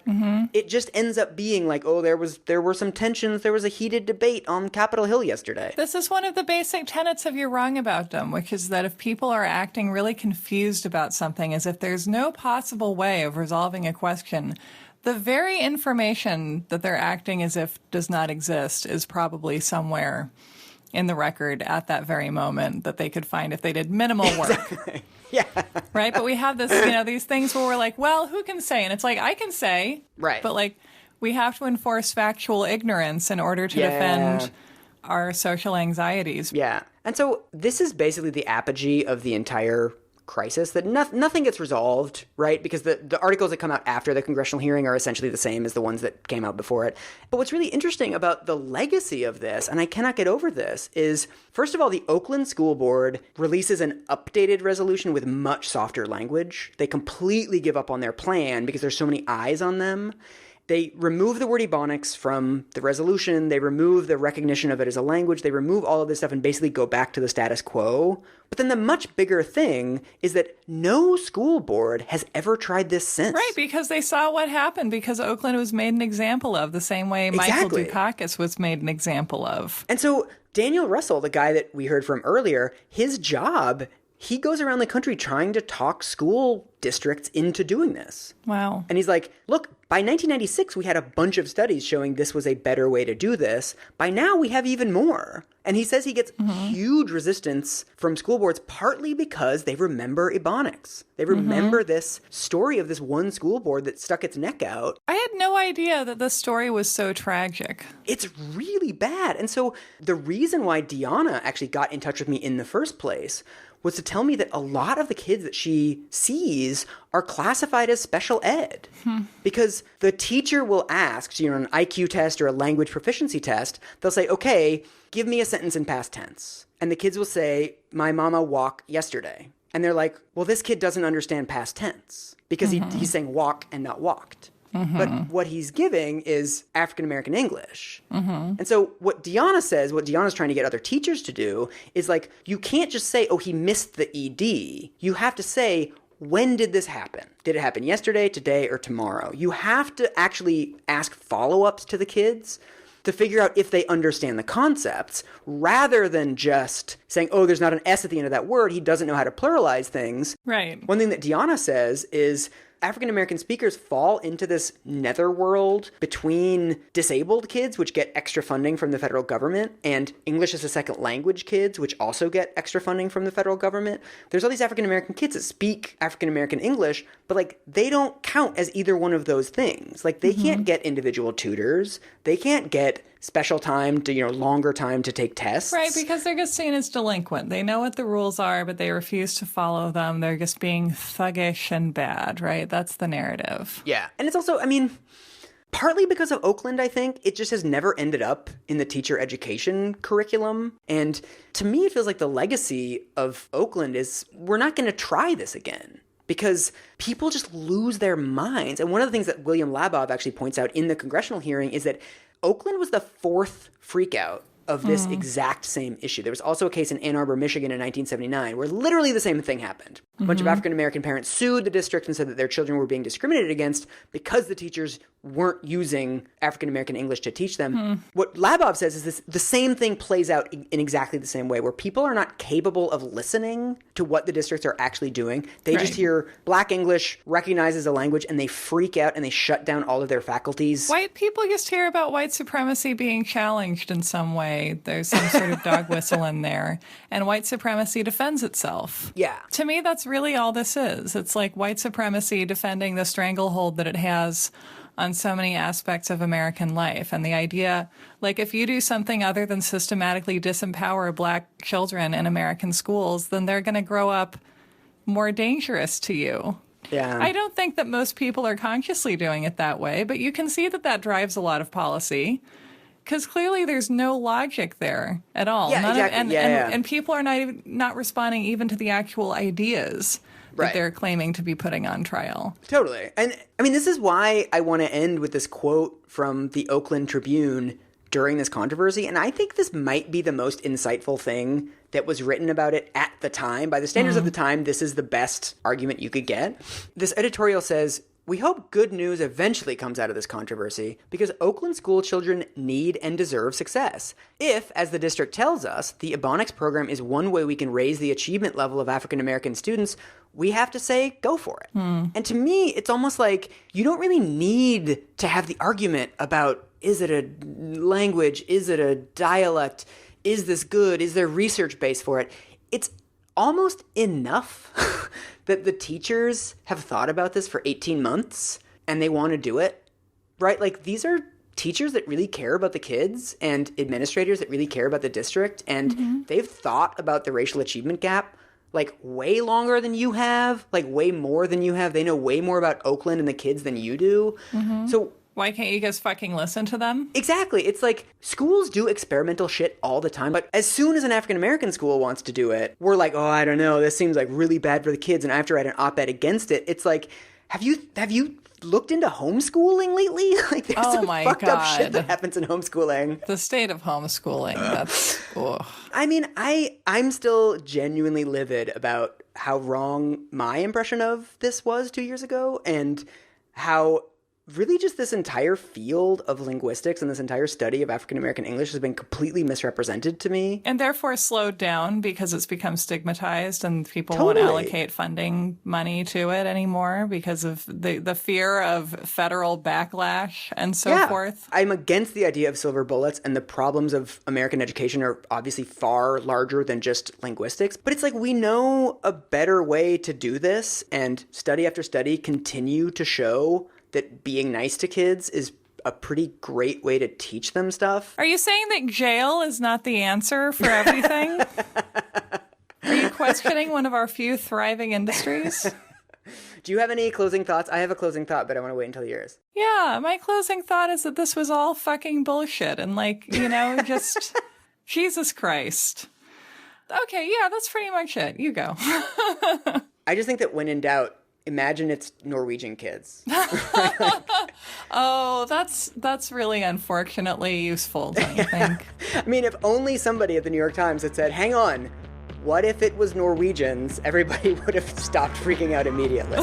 it just ends up being like, oh, there were some tensions, there was a heated debate on Capitol Hill yesterday. This is one of the basic tenets of You're Wrong About Them, which is that if people are acting really confused about something, as if there's no possible way of resolving a question, the very information that they're acting as if does not exist is probably somewhere in the record at that very moment that they could find if they did minimal work. Exactly. Yeah. Right? But we have this, these things where we're like, well, who can say? And it's like, I can say. Right. But, like, we have to enforce factual ignorance in order to defend our social anxieties. Yeah. And so this is basically the apogee of the entire crisis that nothing gets resolved, right? Because the articles that come out after the congressional hearing are essentially the same as the ones that came out before it. But what's really interesting about the legacy of this, and I cannot get over this, is first of all, the Oakland School Board releases an updated resolution with much softer language. They completely give up on their plan because there's so many eyes on them. They remove the word Ebonics from the resolution. They remove the recognition of it as a language. They remove all of this stuff and basically go back to the status quo. But then the much bigger thing is that no school board has ever tried this since. Right, because they saw what happened, because Oakland was made an example of the same way Exactly. Michael Dukakis was made an example of. And so Daniel Russell, the guy that we heard from earlier, his job, he goes around the country trying to talk school districts into doing this. Wow. And he's like, look, by 1996, we had a bunch of studies showing this was a better way to do this. By now, we have even more. And he says he gets huge resistance from school boards, partly because they remember Ebonics. They remember this story of this one school board that stuck its neck out. I had no idea that this story was so tragic. It's really bad. And so the reason why Deanna actually got in touch with me in the first place was to tell me that a lot of the kids that she sees are classified as special ed. Because the teacher will ask, an IQ test or a language proficiency test, they'll say, okay, give me a sentence in past tense. And the kids will say, my mama walked yesterday. And they're like, well, this kid doesn't understand past tense because he's saying walk and not walked. But what he's giving is African-American English. And so what Deanna's trying to get other teachers to do is like, you can't just say, oh, he missed the ED. You have to say, when did this happen? Did it happen yesterday, today, or tomorrow? You have to actually ask follow-ups to the kids to figure out if they understand the concepts, rather than just saying, oh, there's not an S at the end of that word. He doesn't know how to pluralize things. Right. One thing that Deanna says is African-American speakers fall into this netherworld between disabled kids, which get extra funding from the federal government, and English as a second language kids, which also get extra funding from the federal government. There's all these African-American kids that speak African-American English, but like they don't count as either one of those things. Like they can't get individual tutors. They can't get special time to, longer time to take tests. Right, because they're just seen as delinquent. They know what the rules are, but they refuse to follow them. They're just being thuggish and bad, right? That's the narrative. Yeah. And it's also, partly because of Oakland, I think, it just has never ended up in the teacher education curriculum. And to me, it feels like the legacy of Oakland is we're not going to try this again. Because people just lose their minds. And one of the things that William Labov actually points out in the congressional hearing is that Oakland was the fourth freakout of this exact same issue. There was also a case in Ann Arbor, Michigan in 1979 where literally the same thing happened. A bunch of African-American parents sued the district and said that their children were being discriminated against because the teachers weren't using African-American English to teach them. What Labov says is this: the same thing plays out in exactly the same way, where people are not capable of listening to what the districts are actually doing. They just hear Black English recognized as a language and they freak out and they shut down all of their faculties. White people just hear about white supremacy being challenged in some way. There's some sort of dog whistle in there. And white supremacy defends itself. Yeah. To me, that's really all this is. It's like white supremacy defending the stranglehold that it has on so many aspects of American life. And the idea, like, if you do something other than systematically disempower Black children in American schools, then they're going to grow up more dangerous to you. Yeah. I don't think that most people are consciously doing it that way, but you can see that that drives a lot of policy. Because clearly there's no logic there at all. Yeah, exactly. And people are not responding even to the actual ideas that they're claiming to be putting on trial. Totally. And this is why I want to end with this quote from the Oakland Tribune during this controversy. And I think this might be the most insightful thing that was written about it at the time. By the standards of the time, this is the best argument you could get. This editorial says, "We hope good news eventually comes out of this controversy because Oakland school children need and deserve success. If, as the district tells us, the Ebonics program is one way we can raise the achievement level of African American students, we have to say, go for it." And to me, it's almost like you don't really need to have the argument about, is it a language? Is it a dialect? Is this good? Is there research base for it? It's almost enough that the teachers have thought about this for 18 months and they want to do it, right? Like, these are teachers that really care about the kids and administrators that really care about the district, and they've thought about the racial achievement gap like way longer than you have, like way more than you have. They know way more about Oakland and the kids than you do. So Why can't you just fucking listen to them? exactly. It's like schools do experimental shit all the time. But as soon as an African American school wants to do it, we're like, oh, I don't know. This seems like really bad for the kids. And I have to write an op-ed against it. It's like, have you looked into homeschooling lately? Like there's some fucked up shit that happens in homeschooling. The state of homeschooling. That's ugh. I mean, I'm still genuinely livid about how wrong my impression of this was 2 years ago, and how really just this entire field of linguistics and this entire study of African American English has been completely misrepresented to me. And therefore slowed down because it's become stigmatized and people Totally. won't allocate funding money to it anymore because of the fear of federal backlash and so forth. I'm against the idea of silver bullets, and the problems of American education are obviously far larger than just linguistics. But it's like we know a better way to do this, and study after study continue to show that being nice to kids is a pretty great way to teach them stuff. Are you saying that jail is not the answer for everything? Are you questioning one of our few thriving industries? Do you have any closing thoughts? I have a closing thought, but I want to wait until yours. Yeah, my closing thought is that this was all fucking bullshit and just Jesus Christ. Okay, yeah, that's pretty much it. You go. I just think that when in doubt, imagine it's Norwegian kids. Oh, that's really unfortunately useful, don't you think? I mean, if only somebody at the New York Times had said, hang on, what if it was Norwegians? Everybody would have stopped freaking out immediately.